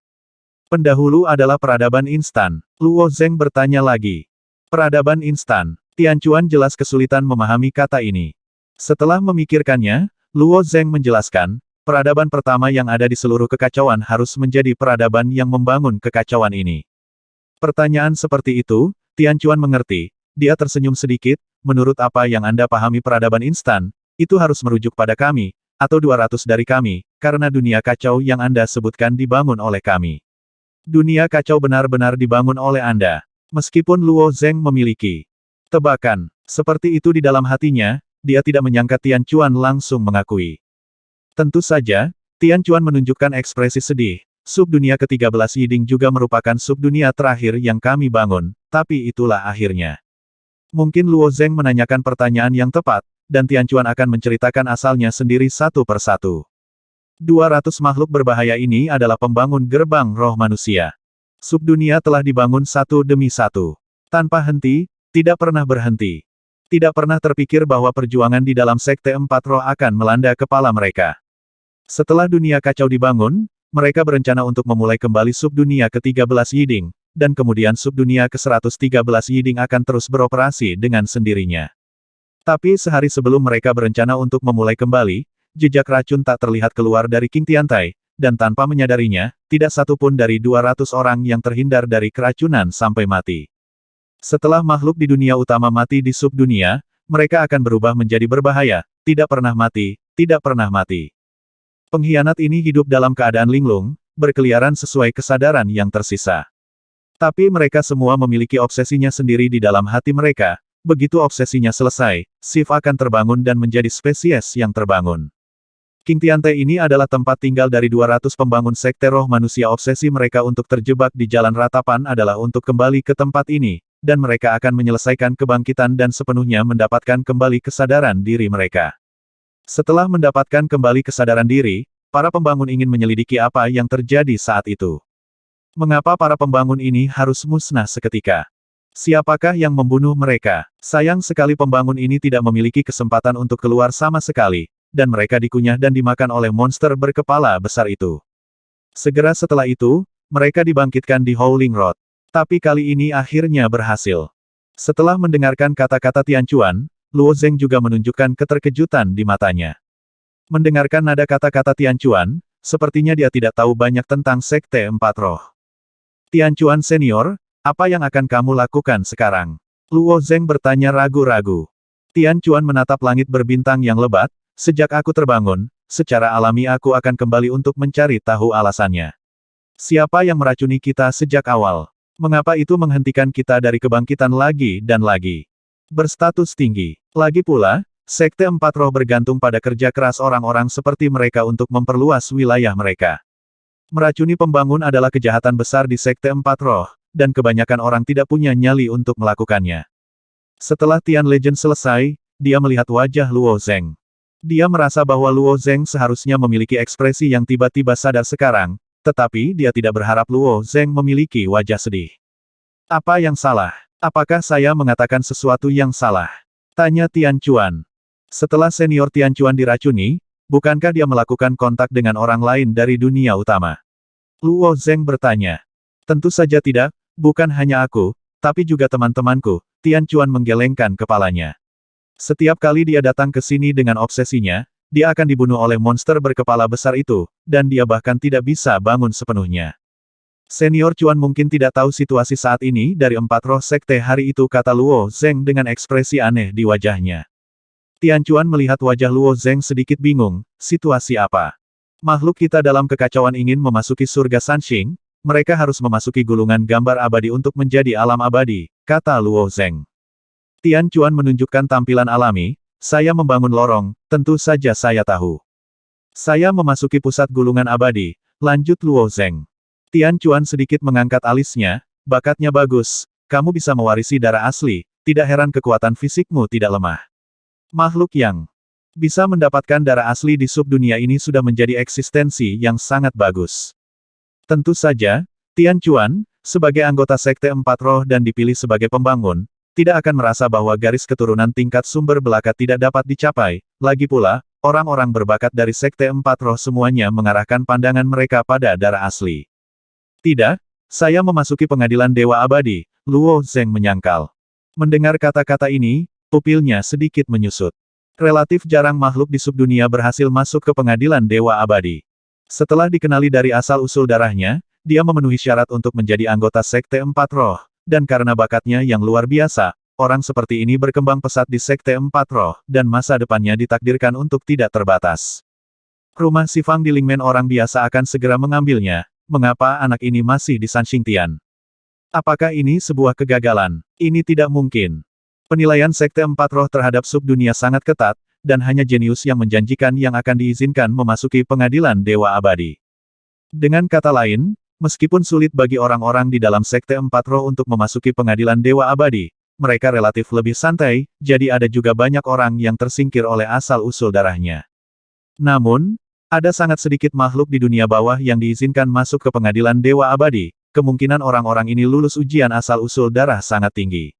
Pendahulu adalah peradaban instan. Luo Zeng bertanya lagi. Peradaban instan. Tianquan jelas kesulitan memahami kata ini. Setelah memikirkannya, Luo Zeng menjelaskan, peradaban pertama yang ada di seluruh kekacauan harus menjadi peradaban yang membangun kekacauan ini. Pertanyaan seperti itu, Tianquan mengerti. Dia tersenyum sedikit, menurut apa yang Anda pahami peradaban instan, itu harus merujuk pada kami, atau 200 dari kami, karena dunia kacau yang Anda sebutkan dibangun oleh kami. Dunia kacau benar-benar dibangun oleh Anda. Meskipun Luo Zeng memiliki tebakan seperti itu di dalam hatinya, dia tidak menyangka Tianquan langsung mengakui. Tentu saja, Tianquan menunjukkan ekspresi sedih. Subdunia ke-13 Yiding juga merupakan subdunia terakhir yang kami bangun, tapi itulah akhirnya. Mungkin Luo Zeng menanyakan pertanyaan yang tepat, dan Tianquan akan menceritakan asalnya sendiri satu persatu. 200 makhluk berbahaya ini adalah pembangun gerbang roh manusia. Subdunia telah dibangun satu demi satu. Tanpa henti, tidak pernah berhenti. Tidak pernah terpikir bahwa perjuangan di dalam Sekte Empat Roh akan melanda kepala mereka. Setelah dunia kacau dibangun, mereka berencana untuk memulai kembali subdunia ke-13 Yiding, dan kemudian subdunia ke-113 Yiding akan terus beroperasi dengan sendirinya. Tapi sehari sebelum mereka berencana untuk memulai kembali, jejak racun tak terlihat keluar dari Qingtiantai, dan tanpa menyadarinya, tidak satu pun dari 200 orang yang terhindar dari keracunan sampai mati. Setelah makhluk di dunia utama mati di subdunia, mereka akan berubah menjadi berbahaya, tidak pernah mati, tidak pernah mati. Pengkhianat ini hidup dalam keadaan linglung, berkeliaran sesuai kesadaran yang tersisa. Tapi mereka semua memiliki obsesinya sendiri di dalam hati mereka. Begitu obsesinya selesai, Shiv akan terbangun dan menjadi spesies yang terbangun. Qingtiantai ini adalah tempat tinggal dari 200 pembangun sekte roh manusia. Obsesi mereka untuk terjebak di jalan ratapan adalah untuk kembali ke tempat ini, dan mereka akan menyelesaikan kebangkitan dan sepenuhnya mendapatkan kembali kesadaran diri mereka. Setelah mendapatkan kembali kesadaran diri, para pembangun ingin menyelidiki apa yang terjadi saat itu. Mengapa para pembangun ini harus musnah seketika? Siapakah yang membunuh mereka? Sayang sekali pembangun ini tidak memiliki kesempatan untuk keluar sama sekali, dan mereka dikunyah dan dimakan oleh monster berkepala besar itu. Segera setelah itu, mereka dibangkitkan di Howling Road. Tapi kali ini akhirnya berhasil. Setelah mendengarkan kata-kata Tianquan, Luo Zeng juga menunjukkan keterkejutan di matanya. Mendengarkan nada kata-kata Tianquan, sepertinya dia tidak tahu banyak tentang Sekte Empat Roh. Tianquan senior, apa yang akan kamu lakukan sekarang? Luo Zeng bertanya ragu-ragu. Tianquan menatap langit berbintang yang lebat, sejak aku terbangun, secara alami aku akan kembali untuk mencari tahu alasannya. Siapa yang meracuni kita sejak awal? Mengapa itu menghentikan kita dari kebangkitan lagi dan lagi? Berstatus tinggi. Lagi pula, Sekte Empat Roh bergantung pada kerja keras orang-orang seperti mereka untuk memperluas wilayah mereka. Meracuni pembangun adalah kejahatan besar di Sekte Empat Roh, dan kebanyakan orang tidak punya nyali untuk melakukannya. Setelah Tian Legend selesai, dia melihat wajah Luo Zeng. Dia merasa bahwa Luo Zeng seharusnya memiliki ekspresi yang tiba-tiba sadar sekarang, tetapi dia tidak berharap Luo Zeng memiliki wajah sedih. Apa yang salah? Apakah saya mengatakan sesuatu yang salah? Tanya Tian Chuan. Setelah senior Tian Chuan diracuni, bukankah dia melakukan kontak dengan orang lain dari dunia utama? Luo Zeng bertanya. Tentu saja tidak, bukan hanya aku, tapi juga teman-temanku. Tian Chuan menggelengkan kepalanya. Setiap kali dia datang ke sini dengan obsesinya, dia akan dibunuh oleh monster berkepala besar itu, dan dia bahkan tidak bisa bangun sepenuhnya. Senior Chuan mungkin tidak tahu situasi saat ini dari 4 roh sekte hari itu, kata Luo Zeng dengan ekspresi aneh di wajahnya. Tian Chuan melihat wajah Luo Zeng sedikit bingung, situasi apa? Makhluk kita dalam kekacauan ingin memasuki surga Sanxing, mereka harus memasuki gulungan gambar abadi untuk menjadi alam abadi, kata Luo Zeng. Tian Chuan menunjukkan tampilan alami, saya membangun lorong, tentu saja saya tahu. Saya memasuki pusat gulungan abadi, lanjut Luo Zeng. Tian Chuan sedikit mengangkat alisnya, bakatnya bagus, kamu bisa mewarisi darah asli, tidak heran kekuatan fisikmu tidak lemah. Makhluk yang bisa mendapatkan darah asli di subdunia ini sudah menjadi eksistensi yang sangat bagus. Tentu saja, Tian Chuan, sebagai anggota Sekte Empat Roh dan dipilih sebagai pembangun, tidak akan merasa bahwa garis keturunan tingkat sumber belakat tidak dapat dicapai, lagi pula, orang-orang berbakat dari Sekte Empat Roh semuanya mengarahkan pandangan mereka pada darah asli. Tidak, saya memasuki pengadilan Dewa Abadi, Luo Zeng menyangkal. Mendengar kata-kata ini, pupilnya sedikit menyusut. Relatif jarang makhluk di subdunia berhasil masuk ke pengadilan Dewa Abadi. Setelah dikenali dari asal-usul darahnya, dia memenuhi syarat untuk menjadi anggota Sekte Empat Roh. Dan karena bakatnya yang luar biasa, orang seperti ini berkembang pesat di Sekte Empat Roh, dan masa depannya ditakdirkan untuk tidak terbatas. Rumah Sifang di Lingmen orang biasa akan segera mengambilnya, mengapa anak ini masih di Sanxing Tian? Apakah ini sebuah kegagalan? Ini tidak mungkin. Penilaian Sekte Empat Roh terhadap subdunia sangat ketat, dan hanya jenius yang menjanjikan yang akan diizinkan memasuki pengadilan Dewa Abadi. Dengan kata lain, meskipun sulit bagi orang-orang di dalam Sekte Empat Roh untuk memasuki pengadilan Dewa Abadi, mereka relatif lebih santai, jadi ada juga banyak orang yang tersingkir oleh asal-usul darahnya. Namun, ada sangat sedikit makhluk di dunia bawah yang diizinkan masuk ke pengadilan Dewa Abadi, kemungkinan orang-orang ini lulus ujian asal-usul darah sangat tinggi.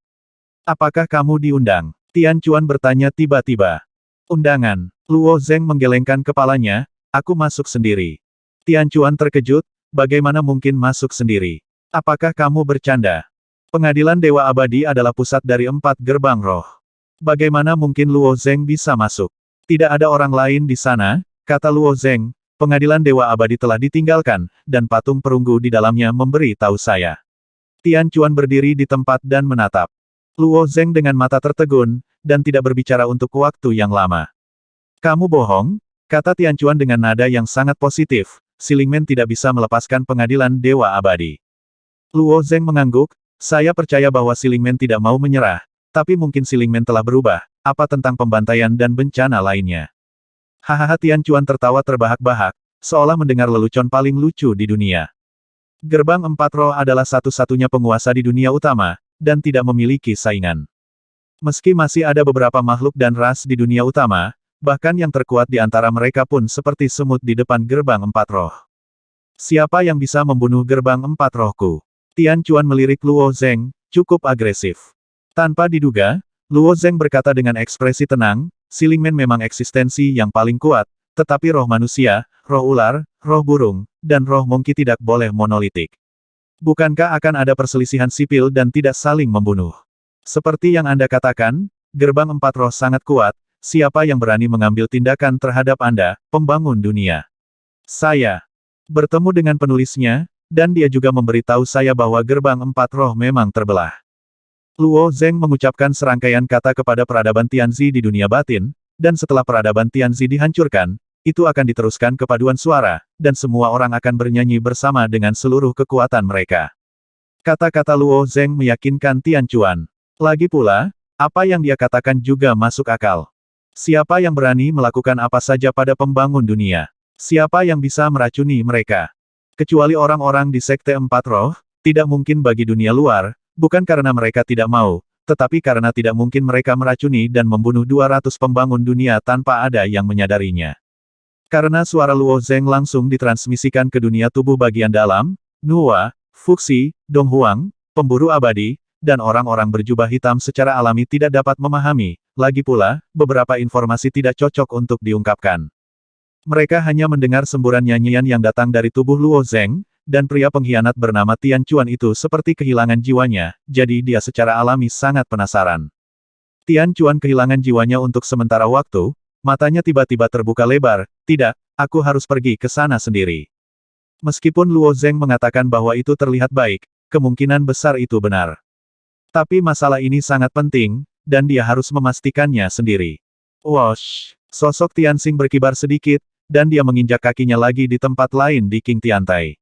Apakah kamu diundang? Tian Chuan bertanya tiba-tiba. Undangan. Luo Zeng menggelengkan kepalanya, aku masuk sendiri. Tian Chuan terkejut, bagaimana mungkin masuk sendiri? Apakah kamu bercanda? Pengadilan Dewa Abadi adalah pusat dari 4 gerbang roh. Bagaimana mungkin Luo Zeng bisa masuk? Tidak ada orang lain di sana, kata Luo Zeng, pengadilan Dewa Abadi telah ditinggalkan, dan patung perunggu di dalamnya memberi tahu saya. Tian Chuan berdiri di tempat dan menatap Luo Zeng dengan mata tertegun, dan tidak berbicara untuk waktu yang lama. Kamu bohong, kata Tian Chuan dengan nada yang sangat positif. Silingmen tidak bisa melepaskan pengadilan Dewa Abadi. Luo Zeng mengangguk, saya percaya bahwa Silingmen tidak mau menyerah, tapi mungkin Silingmen telah berubah, apa tentang pembantaian dan bencana lainnya. Hahaha Tian Chuan tertawa terbahak-bahak, seolah mendengar lelucon paling lucu di dunia. Gerbang Empat Roh adalah satu-satunya penguasa di dunia utama, dan tidak memiliki saingan. Meski masih ada beberapa makhluk dan ras di dunia utama, bahkan yang terkuat di antara mereka pun seperti semut di depan gerbang Empat Roh. Siapa yang bisa membunuh gerbang Empat Rohku? Tian Chuan melirik Luo Zeng, cukup agresif. Tanpa diduga, Luo Zeng berkata dengan ekspresi tenang, Silingmen memang eksistensi yang paling kuat, tetapi roh manusia, roh ular, roh burung, dan roh monkey tidak boleh monolitik. Bukankah akan ada perselisihan sipil dan tidak saling membunuh? Seperti yang Anda katakan, gerbang Empat Roh sangat kuat, siapa yang berani mengambil tindakan terhadap Anda, pembangun dunia? Saya bertemu dengan penulisnya, dan dia juga memberitahu saya bahwa gerbang Empat Roh memang terbelah. Luo Zeng mengucapkan serangkaian kata kepada peradaban Tianzi di dunia batin, dan setelah peradaban Tianzi dihancurkan, itu akan diteruskan ke paduan suara, dan semua orang akan bernyanyi bersama dengan seluruh kekuatan mereka. Kata-kata Luo Zeng meyakinkan Tian Chuan. Lagi pula, apa yang dia katakan juga masuk akal. Siapa yang berani melakukan apa saja pada pembangun dunia? Siapa yang bisa meracuni mereka? Kecuali orang-orang di Sekte Empat Roh, tidak mungkin bagi dunia luar, bukan karena mereka tidak mau, tetapi karena tidak mungkin mereka meracuni dan membunuh 200 pembangun dunia tanpa ada yang menyadarinya. Karena suara Luo Zeng langsung ditransmisikan ke dunia tubuh bagian dalam, Nuwa, Fuxi, Donghuang, pemburu abadi, dan orang-orang berjubah hitam secara alami tidak dapat memahami, lagi pula, beberapa informasi tidak cocok untuk diungkapkan. Mereka hanya mendengar semburan nyanyian yang datang dari tubuh Luo Zeng, dan pria pengkhianat bernama Tian Chuan itu seperti kehilangan jiwanya, jadi dia secara alami sangat penasaran. Tian Chuan kehilangan jiwanya untuk sementara waktu, matanya tiba-tiba terbuka lebar, tidak, aku harus pergi ke sana sendiri. Meskipun Luo Zeng mengatakan bahwa itu terlihat baik, kemungkinan besar itu benar. Tapi masalah ini sangat penting, dan dia harus memastikannya sendiri. Wosh! Sosok Tianxing berkibar sedikit, dan dia menginjak kakinya lagi di tempat lain di King Tiantai.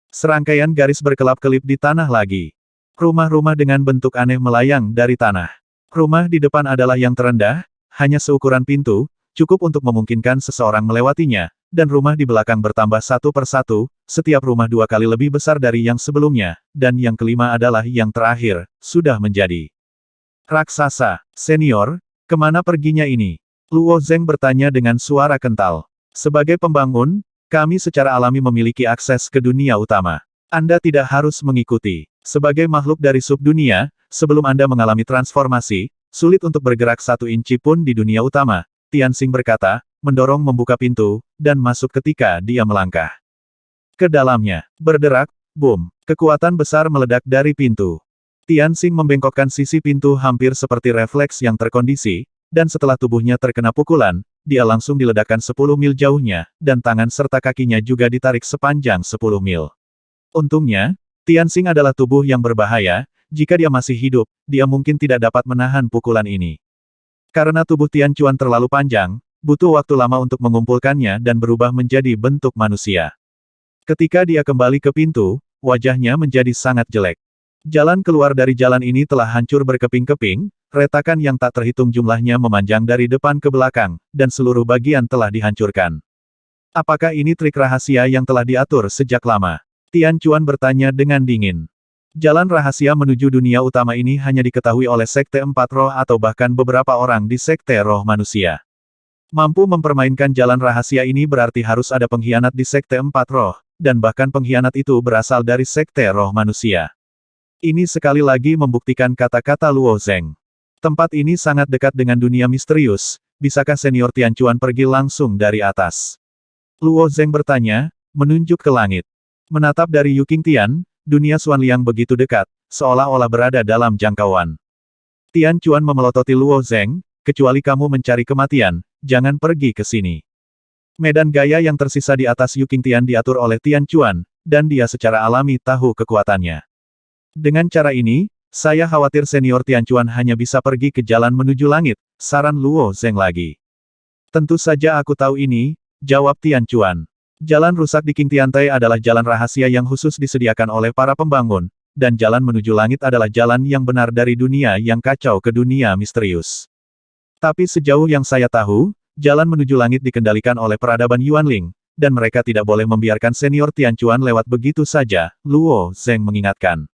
Serangkaian garis berkelap-kelip di tanah lagi. Rumah-rumah dengan bentuk aneh melayang dari tanah. Rumah di depan adalah yang terendah, hanya seukuran pintu, cukup untuk memungkinkan seseorang melewatinya, dan rumah di belakang bertambah satu persatu, setiap rumah 2 kali lebih besar dari yang sebelumnya, dan yang kelima adalah yang terakhir, sudah menjadi raksasa. Senior, kemana perginya ini? Luo Zeng bertanya dengan suara kental. Sebagai pembangun, kami secara alami memiliki akses ke dunia utama. Anda tidak harus mengikuti. Sebagai makhluk dari subdunia, sebelum Anda mengalami transformasi, sulit untuk bergerak 1 inci pun di dunia utama, Tianxing berkata, mendorong membuka pintu, dan masuk ketika dia melangkah ke dalamnya. Berderak, boom, kekuatan besar meledak dari pintu. Tianxing membengkokkan sisi pintu hampir seperti refleks yang terkondisi, dan setelah tubuhnya terkena pukulan, dia langsung diledakkan 10 mil jauhnya, dan tangan serta kakinya juga ditarik sepanjang 10 mil. Untungnya, Tianxing adalah tubuh yang berbahaya, jika dia masih hidup, dia mungkin tidak dapat menahan pukulan ini. Karena tubuh Tian Chuan terlalu panjang, butuh waktu lama untuk mengumpulkannya dan berubah menjadi bentuk manusia. Ketika dia kembali ke pintu, wajahnya menjadi sangat jelek. Jalan keluar dari jalan ini telah hancur berkeping-keping, retakan yang tak terhitung jumlahnya memanjang dari depan ke belakang, dan seluruh bagian telah dihancurkan. Apakah ini trik rahasia yang telah diatur sejak lama? Tian Chuan bertanya dengan dingin. Jalan rahasia menuju dunia utama ini hanya diketahui oleh Sekte Empat Roh atau bahkan beberapa orang di Sekte Roh Manusia. Mampu mempermainkan jalan rahasia ini berarti harus ada pengkhianat di Sekte Empat Roh, dan bahkan pengkhianat itu berasal dari Sekte Roh Manusia. Ini sekali lagi membuktikan kata-kata Luo Zeng. Tempat ini sangat dekat dengan dunia misterius, bisakah senior Tian Chuan pergi langsung dari atas? Luo Zeng bertanya, menunjuk ke langit. Menatap dari Yu Qingtian, dunia Xuanliang begitu dekat, seolah-olah berada dalam jangkauan. Tian Chuan memelototi Luo Zeng, kecuali kamu mencari kematian, jangan pergi ke sini. Medan gaya yang tersisa di atas Yu Qingtian diatur oleh Tian Chuan, dan dia secara alami tahu kekuatannya. Dengan cara ini, saya khawatir senior Tian Chuan hanya bisa pergi ke jalan menuju langit, saran Luo Zeng lagi. Tentu saja aku tahu ini, jawab Tian Chuan. Jalan rusak di King Tiantai adalah jalan rahasia yang khusus disediakan oleh para pembangun, dan jalan menuju langit adalah jalan yang benar dari dunia yang kacau ke dunia misterius. Tapi sejauh yang saya tahu, jalan menuju langit dikendalikan oleh peradaban Yuanling, dan mereka tidak boleh membiarkan senior Tian Chuan lewat begitu saja, Luo Zeng mengingatkan.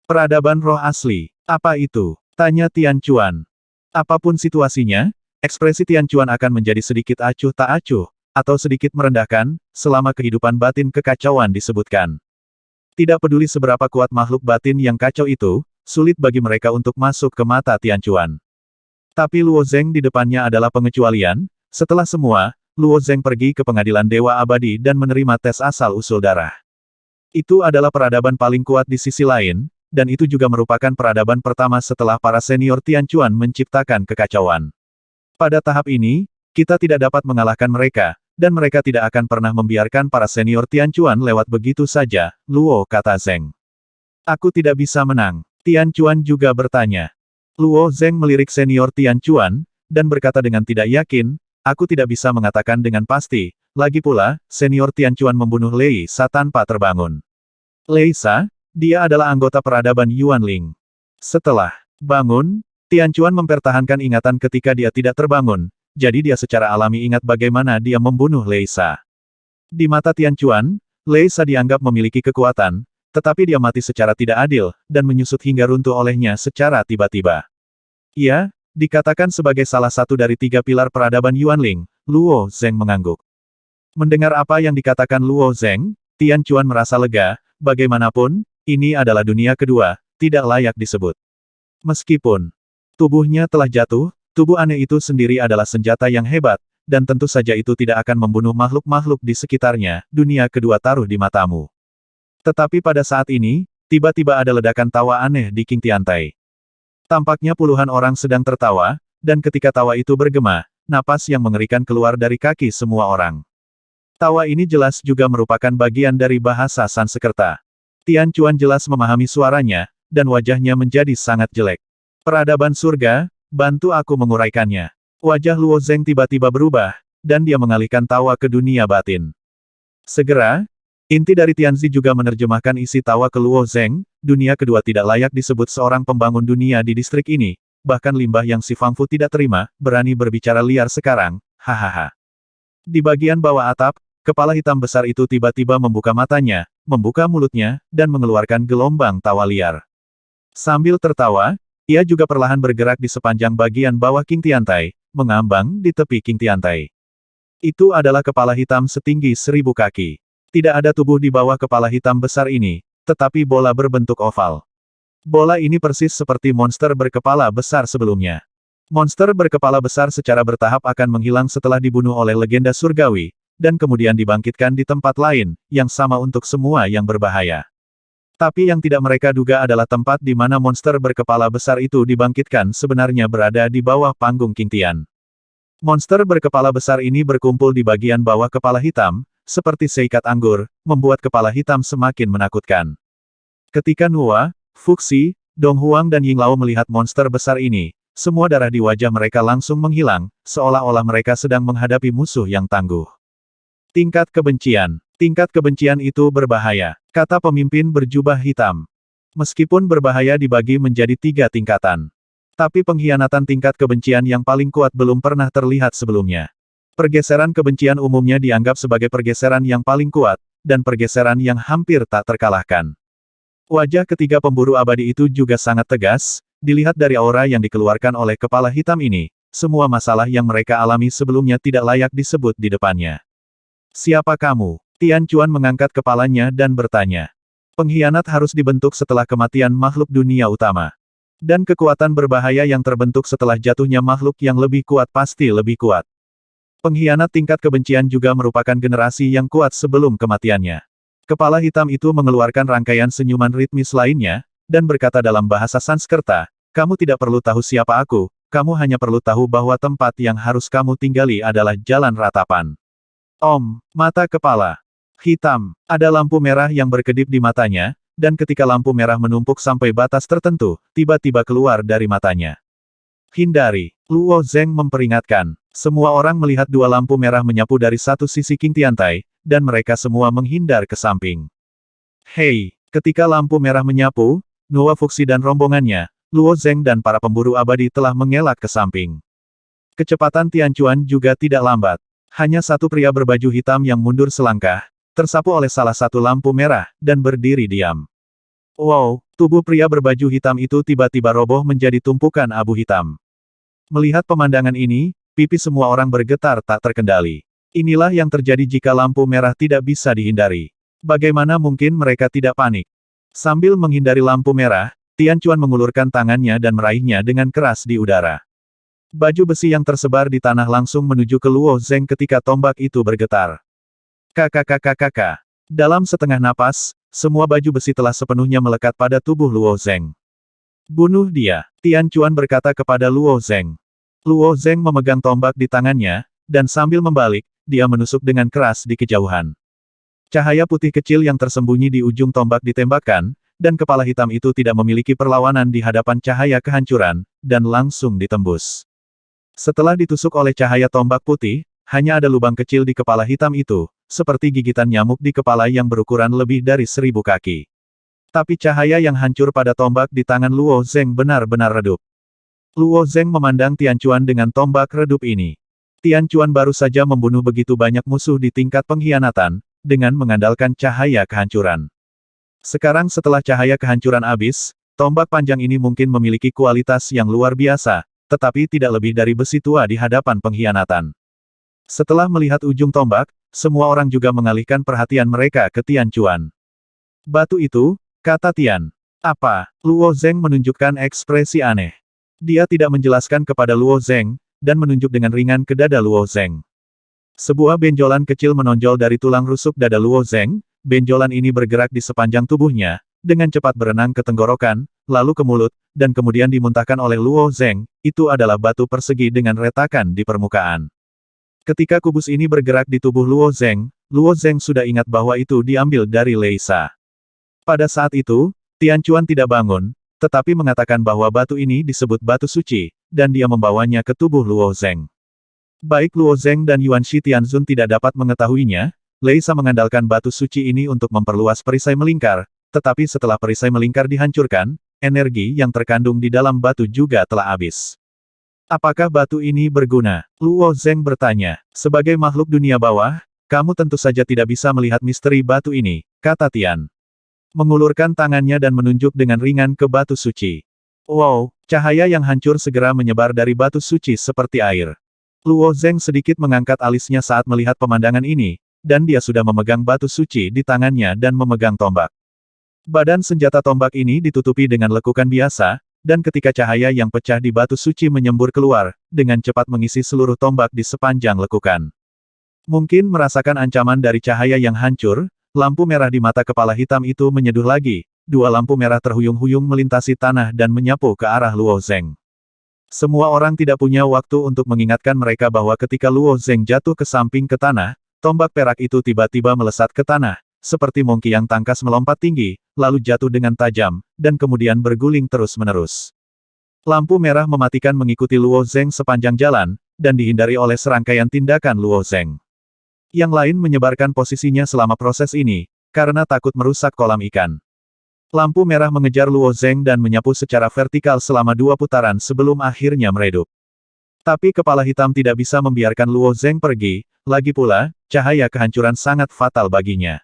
Peradaban roh asli, apa itu? Tanya Tian Chuan. Apapun situasinya, ekspresi Tian Chuan akan menjadi sedikit acuh tak acuh, atau sedikit merendahkan, selama kehidupan batin kekacauan disebutkan. Tidak peduli seberapa kuat makhluk batin yang kacau itu, sulit bagi mereka untuk masuk ke mata Tian Chuan. Tapi Luo Zeng di depannya adalah pengecualian, setelah semua, Luo Zeng pergi ke pengadilan Dewa Abadi dan menerima tes asal-usul darah. Itu adalah peradaban paling kuat di sisi lain, dan itu juga merupakan peradaban pertama setelah para senior Tian Chuan menciptakan kekacauan. Pada tahap ini, kita tidak dapat mengalahkan mereka, dan mereka tidak akan pernah membiarkan para senior Tian Chuan lewat begitu saja, Luo kata Zeng. Aku tidak bisa menang. Tian Chuan juga bertanya. Luo Zeng melirik senior Tian Chuan, dan berkata dengan tidak yakin, aku tidak bisa mengatakan dengan pasti, lagi pula, senior Tian Chuan membunuh Lei Sa tanpa terbangun. Lei Sa? Dia adalah anggota peradaban Yuanling. Setelah bangun, Tian Chuan mempertahankan ingatan ketika dia tidak terbangun, jadi dia secara alami ingat bagaimana dia membunuh Lei Sa. Di mata Tian Chuan, Lei Sa dianggap memiliki kekuatan, tetapi dia mati secara tidak adil, dan menyusut hingga runtuh olehnya secara tiba-tiba. Ia, dikatakan sebagai salah satu dari 3 pilar peradaban Yuanling, Luo Zeng mengangguk. Mendengar apa yang dikatakan Luo Zeng, Tian Chuan merasa lega, bagaimanapun, ini adalah dunia kedua, tidak layak disebut. Meskipun tubuhnya telah jatuh, tubuh aneh itu sendiri adalah senjata yang hebat, dan tentu saja itu tidak akan membunuh makhluk-makhluk di sekitarnya, dunia kedua taruh di matamu. Tetapi pada saat ini, tiba-tiba ada ledakan tawa aneh di King Tiantai. Tampaknya puluhan orang sedang tertawa, dan ketika tawa itu bergema, napas yang mengerikan keluar dari kaki semua orang. Tawa ini jelas juga merupakan bagian dari bahasa Sanskerta. Tian Chuan jelas memahami suaranya, dan wajahnya menjadi sangat jelek. Peradaban surga, bantu aku menguraikannya. Wajah Luo Zeng tiba-tiba berubah, dan dia mengalihkan tawa ke dunia batin. Segera, inti dari Tianzi juga menerjemahkan isi tawa ke Luo Zeng, dunia kedua tidak layak disebut seorang pembangun dunia di distrik ini, bahkan limbah yang si Fangfu tidak terima, berani berbicara liar sekarang, hahaha. Di bagian bawah atap, kepala hitam besar itu tiba-tiba membuka matanya, membuka mulutnya, dan mengeluarkan gelombang tawa liar. Sambil tertawa, ia juga perlahan bergerak di sepanjang bagian bawah King Tiantai, mengambang di tepi King Tiantai. Itu adalah kepala hitam setinggi 1000 kaki. Tidak ada tubuh di bawah kepala hitam besar ini, tetapi bola berbentuk oval. Bola ini persis seperti monster berkepala besar sebelumnya. Monster berkepala besar secara bertahap akan menghilang setelah dibunuh oleh legenda surgawi, dan kemudian dibangkitkan di tempat lain, yang sama untuk semua yang berbahaya. Tapi yang tidak mereka duga adalah tempat di mana monster berkepala besar itu dibangkitkan sebenarnya berada di bawah panggung King Tian. Monster berkepala besar ini berkumpul di bagian bawah kepala hitam, seperti seikat anggur, membuat kepala hitam semakin menakutkan. Ketika Nuwa, Fuxi, Dong Huang dan Ying Lao melihat monster besar ini, semua darah di wajah mereka langsung menghilang, seolah-olah mereka sedang menghadapi musuh yang tangguh. Tingkat kebencian. Tingkat kebencian itu berbahaya, kata pemimpin berjubah hitam. Meskipun berbahaya dibagi menjadi 3 tingkatan. Tapi pengkhianatan tingkat kebencian yang paling kuat belum pernah terlihat sebelumnya. Pergeseran kebencian umumnya dianggap sebagai pergeseran yang paling kuat, dan pergeseran yang hampir tak terkalahkan. Wajah ketiga pemburu abadi itu juga sangat tegas, dilihat dari aura yang dikeluarkan oleh kepala hitam ini, semua masalah yang mereka alami sebelumnya tidak layak disebut di depannya. Siapa kamu? Tian Chuan mengangkat kepalanya dan bertanya. Pengkhianat harus dibentuk setelah kematian makhluk dunia utama. Dan kekuatan berbahaya yang terbentuk setelah jatuhnya makhluk yang lebih kuat pasti lebih kuat. Pengkhianat tingkat kebencian juga merupakan generasi yang kuat sebelum kematiannya. Kepala hitam itu mengeluarkan rangkaian senyuman ritmis lainnya, dan berkata dalam bahasa Sanskerta, kamu tidak perlu tahu siapa aku, kamu hanya perlu tahu bahwa tempat yang harus kamu tinggali adalah jalan ratapan. Mata kepala hitam, ada lampu merah yang berkedip di matanya, dan ketika lampu merah menumpuk sampai batas tertentu, tiba-tiba keluar dari matanya. Hindari, Luo Zeng memperingatkan. Semua orang melihat 2 lampu merah menyapu dari satu sisi King Tiantai, dan mereka semua menghindar ke samping. Hei, ketika lampu merah menyapu, Nuwa Fuxi dan rombongannya, Luo Zeng dan para pemburu abadi telah mengelak ke samping. Kecepatan Tian Chuan juga tidak lambat. Hanya satu pria berbaju hitam yang mundur selangkah, tersapu oleh salah satu lampu merah, dan berdiri diam. Wow, tubuh pria berbaju hitam itu tiba-tiba roboh menjadi tumpukan abu hitam. Melihat pemandangan ini, pipi semua orang bergetar tak terkendali. Inilah yang terjadi jika lampu merah tidak bisa dihindari. Bagaimana mungkin mereka tidak panik? Sambil menghindari lampu merah, Tian Chuan mengulurkan tangannya dan meraihnya dengan keras di udara. Baju besi yang tersebar di tanah langsung menuju ke Luo Zeng ketika tombak itu bergetar. Kakak. Dalam setengah napas, semua baju besi telah sepenuhnya melekat pada tubuh Luo Zeng. Bunuh dia, Tian Chuan berkata kepada Luo Zeng. Luo Zeng memegang tombak di tangannya, dan sambil membalik, dia menusuk dengan keras di kejauhan. Cahaya putih kecil yang tersembunyi di ujung tombak ditembakkan, dan kepala hitam itu tidak memiliki perlawanan di hadapan cahaya kehancuran, dan langsung ditembus. Setelah ditusuk oleh cahaya tombak putih, hanya ada lubang kecil di kepala hitam itu, seperti gigitan nyamuk di kepala yang berukuran lebih dari 1000 kaki. Tapi cahaya yang hancur pada tombak di tangan Luo Zeng benar-benar redup. Luo Zeng memandang Tian Chuan dengan tombak redup ini. Tian Chuan baru saja membunuh begitu banyak musuh di tingkat pengkhianatan, dengan mengandalkan cahaya kehancuran. Sekarang setelah cahaya kehancuran habis, tombak panjang ini mungkin memiliki kualitas yang luar biasa, tetapi tidak lebih dari besi tua di hadapan pengkhianatan. Setelah melihat ujung tombak, semua orang juga mengalihkan perhatian mereka ke Tian Chuan. Batu itu, kata Tian. Apa? Luo Zeng menunjukkan ekspresi aneh. Dia tidak menjelaskan kepada Luo Zeng, dan menunjuk dengan ringan ke dada Luo Zeng. Sebuah benjolan kecil menonjol dari tulang rusuk dada Luo Zeng, benjolan ini bergerak di sepanjang tubuhnya, dengan cepat berenang ke tenggorokan, lalu ke mulut, dan kemudian dimuntahkan oleh Luo Zeng. Itu adalah batu persegi dengan retakan di permukaan. Ketika kubus ini bergerak di tubuh Luo Zeng sudah ingat bahwa itu diambil dari Leisa. Pada saat itu, Tian Chuan tidak bangun, tetapi mengatakan bahwa batu ini disebut batu suci, dan dia membawanya ke tubuh Luo Zeng. Baik Luo Zeng dan Yuan Shi Tianzun tidak dapat mengetahuinya, Leisa mengandalkan batu suci ini untuk memperluas perisai melingkar, tetapi setelah perisai melingkar dihancurkan, energi yang terkandung di dalam batu juga telah habis. Apakah batu ini berguna? Luo Zeng bertanya. Sebagai makhluk dunia bawah, kamu tentu saja tidak bisa melihat misteri batu ini, kata Tian. Mengulurkan tangannya dan menunjuk dengan ringan ke batu suci. Wow, cahaya yang hancur segera menyebar dari batu suci seperti air. Luo Zeng sedikit mengangkat alisnya saat melihat pemandangan ini, dan dia sudah memegang batu suci di tangannya dan memegang tombak. Badan senjata tombak ini ditutupi dengan lekukan biasa, dan ketika cahaya yang pecah di batu suci menyembur keluar, dengan cepat mengisi seluruh tombak di sepanjang lekukan. Mungkin merasakan ancaman dari cahaya yang hancur, lampu merah di mata kepala hitam itu menyeduh lagi, dua lampu merah terhuyung-huyung melintasi tanah dan menyapu ke arah Luo Zeng. Semua orang tidak punya waktu untuk mengingatkan mereka bahwa ketika Luo Zeng jatuh ke samping ke tanah, tombak perak itu tiba-tiba melesat ke tanah, seperti mongki yang tangkas melompat tinggi, lalu jatuh dengan tajam, dan kemudian berguling terus-menerus. Lampu merah mematikan mengikuti Luo Zeng sepanjang jalan, dan dihindari oleh serangkaian tindakan Luo Zeng. Yang lain menyebarkan posisinya selama proses ini, karena takut merusak kolam ikan. Lampu merah mengejar Luo Zeng dan menyapu secara vertikal selama 2 putaran sebelum akhirnya meredup. Tapi kepala hitam tidak bisa membiarkan Luo Zeng pergi, lagi pula, cahaya kehancuran sangat fatal baginya.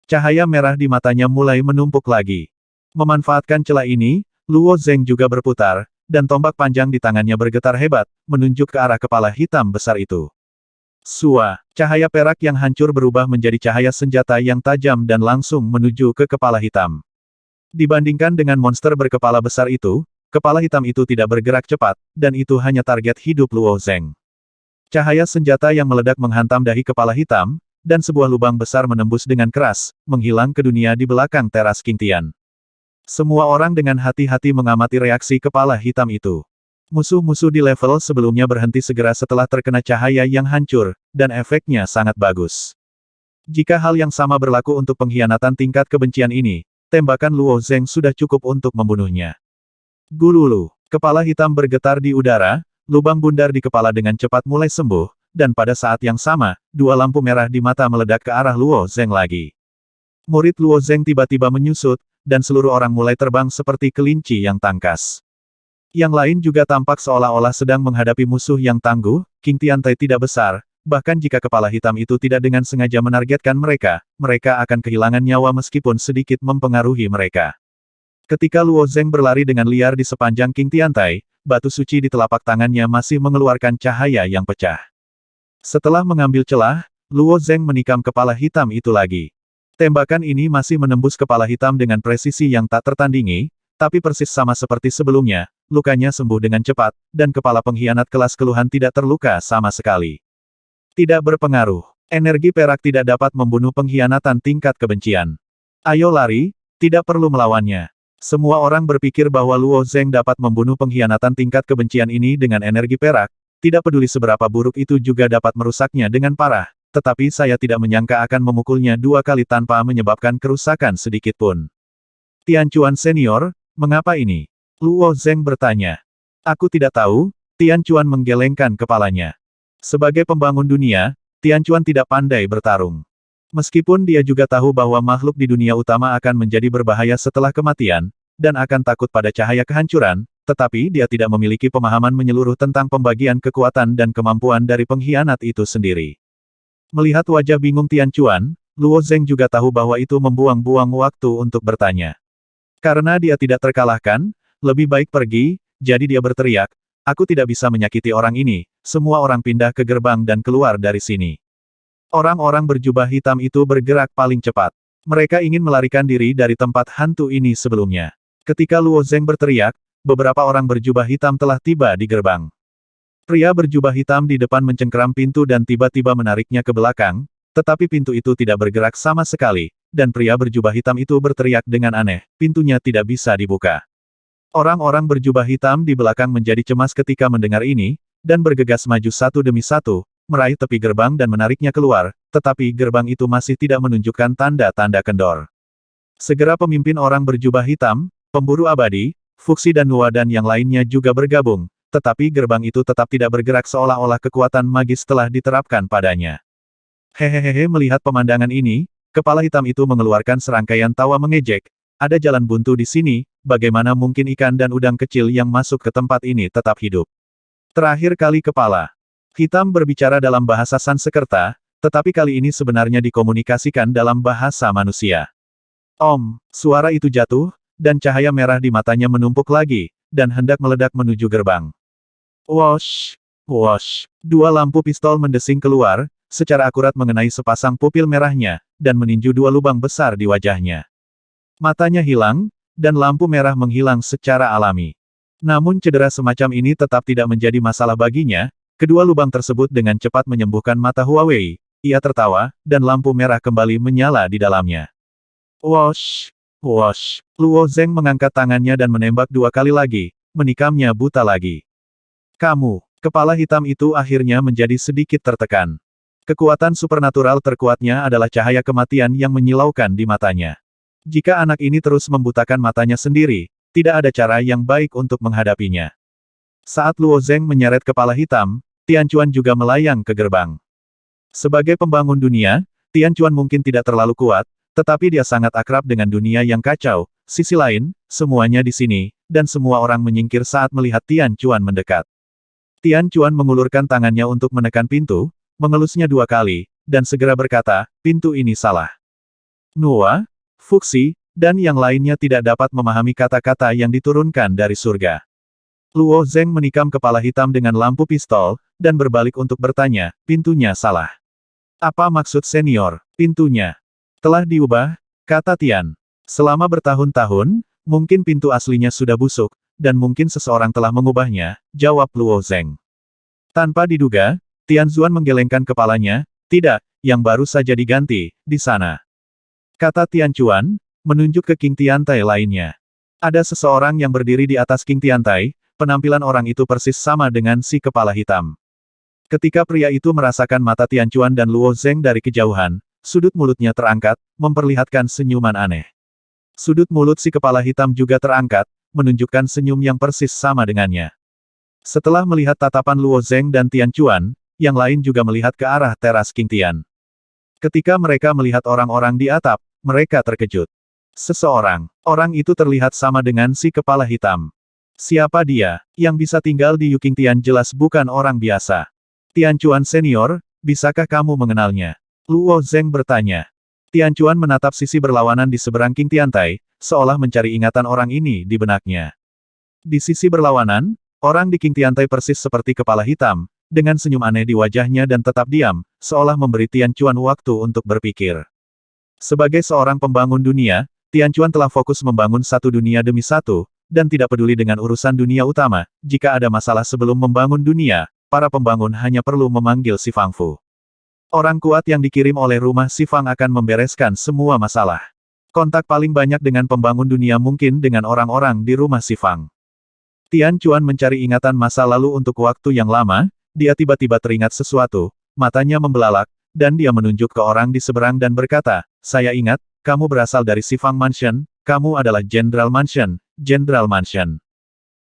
Cahaya merah di matanya mulai menumpuk lagi. Memanfaatkan celah ini, Luo Zeng juga berputar, dan tombak panjang di tangannya bergetar hebat, menunjuk ke arah kepala hitam besar itu. Cahaya perak yang hancur berubah menjadi cahaya senjata yang tajam dan langsung menuju ke kepala hitam. Dibandingkan dengan monster berkepala besar itu, kepala hitam itu tidak bergerak cepat, dan itu hanya target hidup Luo Zeng. Cahaya senjata yang meledak menghantam dahi kepala hitam, dan sebuah lubang besar menembus dengan keras, menghilang ke dunia di belakang teras King Tian. Semua orang dengan hati-hati mengamati reaksi kepala hitam itu. Musuh-musuh di level sebelumnya berhenti segera setelah terkena cahaya yang hancur, dan efeknya sangat bagus. Jika hal yang sama berlaku untuk pengkhianatan tingkat kebencian ini, tembakan Luo Zeng sudah cukup untuk membunuhnya. Gululu, kepala hitam bergetar di udara, lubang bundar di kepala dengan cepat mulai sembuh, dan pada saat yang sama, 2 lampu merah di mata meledak ke arah Luo Zeng lagi. Murid Luo Zeng tiba-tiba menyusut, dan seluruh orang mulai terbang seperti kelinci yang tangkas. Yang lain juga tampak seolah-olah sedang menghadapi musuh yang tangguh. King Tiantai tidak besar, bahkan jika kepala hitam itu tidak dengan sengaja menargetkan mereka, mereka akan kehilangan nyawa meskipun sedikit mempengaruhi mereka. Ketika Luo Zeng berlari dengan liar di sepanjang King Tiantai, batu suci di telapak tangannya masih mengeluarkan cahaya yang pecah. Setelah mengambil celah, Luo Zeng menikam kepala hitam itu lagi. Tembakan ini masih menembus kepala hitam dengan presisi yang tak tertandingi, tapi persis sama seperti sebelumnya, lukanya sembuh dengan cepat, dan kepala pengkhianat kelas keluhan tidak terluka sama sekali. Tidak berpengaruh. Energi perak tidak dapat membunuh pengkhianatan tingkat kebencian. Ayo lari, tidak perlu melawannya. Semua orang berpikir bahwa Luo Zeng dapat membunuh pengkhianatan tingkat kebencian ini dengan energi perak, tidak peduli seberapa buruk itu juga dapat merusaknya dengan parah, tetapi saya tidak menyangka akan memukulnya 2 kali tanpa menyebabkan kerusakan sedikit pun. Tian Chuan Senior, mengapa ini? Luo Zeng bertanya. Aku tidak tahu, Tian Chuan menggelengkan kepalanya. Sebagai pembangun dunia, Tian Chuan tidak pandai bertarung. Meskipun dia juga tahu bahwa makhluk di dunia utama akan menjadi berbahaya setelah kematian, dan akan takut pada cahaya kehancuran, tetapi dia tidak memiliki pemahaman menyeluruh tentang pembagian kekuatan dan kemampuan dari pengkhianat itu sendiri. Melihat wajah bingung Tian Chuan, Luo Zeng juga tahu bahwa itu membuang-buang waktu untuk bertanya. Karena dia tidak terkalahkan, lebih baik pergi, jadi dia berteriak, aku tidak bisa menyakiti orang ini, semua orang pindah ke gerbang dan keluar dari sini. Orang-orang berjubah hitam itu bergerak paling cepat. Mereka ingin melarikan diri dari tempat hantu ini sebelumnya. Ketika Luo Zeng berteriak, beberapa orang berjubah hitam telah tiba di gerbang. Pria berjubah hitam di depan mencengkeram pintu dan tiba-tiba menariknya ke belakang, tetapi pintu itu tidak bergerak sama sekali, dan pria berjubah hitam itu berteriak dengan aneh, pintunya tidak bisa dibuka. Orang-orang berjubah hitam di belakang menjadi cemas ketika mendengar ini, dan bergegas maju satu demi satu, meraih tepi gerbang dan menariknya keluar, tetapi gerbang itu masih tidak menunjukkan tanda-tanda kendor. Segera pemimpin orang berjubah hitam, pemburu abadi, Fuxi dan Nuwa dan yang lainnya juga bergabung, tetapi gerbang itu tetap tidak bergerak seolah-olah kekuatan magis telah diterapkan padanya. Hehehe, melihat pemandangan ini, kepala hitam itu mengeluarkan serangkaian tawa mengejek, ada jalan buntu di sini, bagaimana mungkin ikan dan udang kecil yang masuk ke tempat ini tetap hidup. Terakhir kali kepala hitam berbicara dalam bahasa Sanskerta, tetapi kali ini sebenarnya dikomunikasikan dalam bahasa manusia. Suara itu jatuh, dan cahaya merah di matanya menumpuk lagi, dan hendak meledak menuju gerbang. Wosh! Wosh! Dua lampu pistol mendesing keluar, secara akurat mengenai sepasang pupil merahnya, dan meninju dua lubang besar di wajahnya. Matanya hilang, dan lampu merah menghilang secara alami. Namun cedera semacam ini tetap tidak menjadi masalah baginya, kedua lubang tersebut dengan cepat menyembuhkan mata Huawei, ia tertawa, dan lampu merah kembali menyala di dalamnya. Wosh! Wosh! Luo Zeng mengangkat tangannya dan menembak dua kali lagi, menikamnya buta lagi. Kamu, kepala hitam itu akhirnya menjadi sedikit tertekan. Kekuatan supernatural terkuatnya adalah cahaya kematian yang menyilaukan di matanya. Jika anak ini terus membutakan matanya sendiri, tidak ada cara yang baik untuk menghadapinya. Saat Luo Zeng menyeret kepala hitam, Tian Chuan juga melayang ke gerbang. Sebagai pembangun dunia, Tian Chuan mungkin tidak terlalu kuat, tetapi dia sangat akrab dengan dunia yang kacau. Sisi lain, semuanya di sini, dan semua orang menyingkir saat melihat Tian Chuan mendekat. Tian Chuan mengulurkan tangannya untuk menekan pintu, mengelusnya dua kali, dan segera berkata, pintu ini salah. Nuwa, Fuxi, dan yang lainnya tidak dapat memahami kata-kata yang diturunkan dari surga. Luo Zeng menikam kepala hitam dengan lampu pistol, dan berbalik untuk bertanya, pintunya salah. Apa maksud senior? Pintunya telah diubah, kata Tian. Selama bertahun-tahun, mungkin pintu aslinya sudah busuk, dan mungkin seseorang telah mengubahnya, jawab Luo Zeng. Tanpa diduga, Tian Zuan menggelengkan kepalanya, tidak, yang baru saja diganti, di sana. Kata Tian Chuan, menunjuk ke King Tiantai lainnya. Ada seseorang yang berdiri di atas King Tiantai, penampilan orang itu persis sama dengan si kepala hitam. Ketika pria itu merasakan mata Tian Chuan dan Luo Zeng dari kejauhan, sudut mulutnya terangkat, memperlihatkan senyuman aneh. Sudut mulut si kepala hitam juga terangkat, menunjukkan senyum yang persis sama dengannya. Setelah melihat tatapan Luo Zeng dan Tian Chuan, yang lain juga melihat ke arah teras King Tian. Ketika mereka melihat orang-orang di atap, mereka terkejut. Orang itu terlihat sama dengan si kepala hitam. Siapa dia? Yang bisa tinggal di Yuking Tian jelas bukan orang biasa. Tian Chuan senior, bisakah kamu mengenalnya? Luo Zeng bertanya. Tian Chuan menatap sisi berlawanan di seberang King Tiantai, seolah mencari ingatan orang ini di benaknya. Di sisi berlawanan, orang di King Tiantai persis seperti kepala hitam, dengan senyum aneh di wajahnya dan tetap diam, seolah memberi Tian Chuan waktu untuk berpikir. Sebagai seorang pembangun dunia, Tian Chuan telah fokus membangun satu dunia demi satu, dan tidak peduli dengan urusan dunia utama. Jika ada masalah sebelum membangun dunia, para pembangun hanya perlu memanggil si Fang Fu. Orang kuat yang dikirim oleh rumah si Fang akan membereskan semua masalah. Kontak paling banyak dengan pembangun dunia mungkin dengan orang-orang di rumah si Fang. Tian Chuan mencari ingatan masa lalu untuk waktu yang lama, dia tiba-tiba teringat sesuatu, matanya membelalak, dan dia menunjuk ke orang di seberang dan berkata, saya ingat, kamu berasal dari si Fang Mansion, kamu adalah Jenderal Mansion. Jenderal Mansion.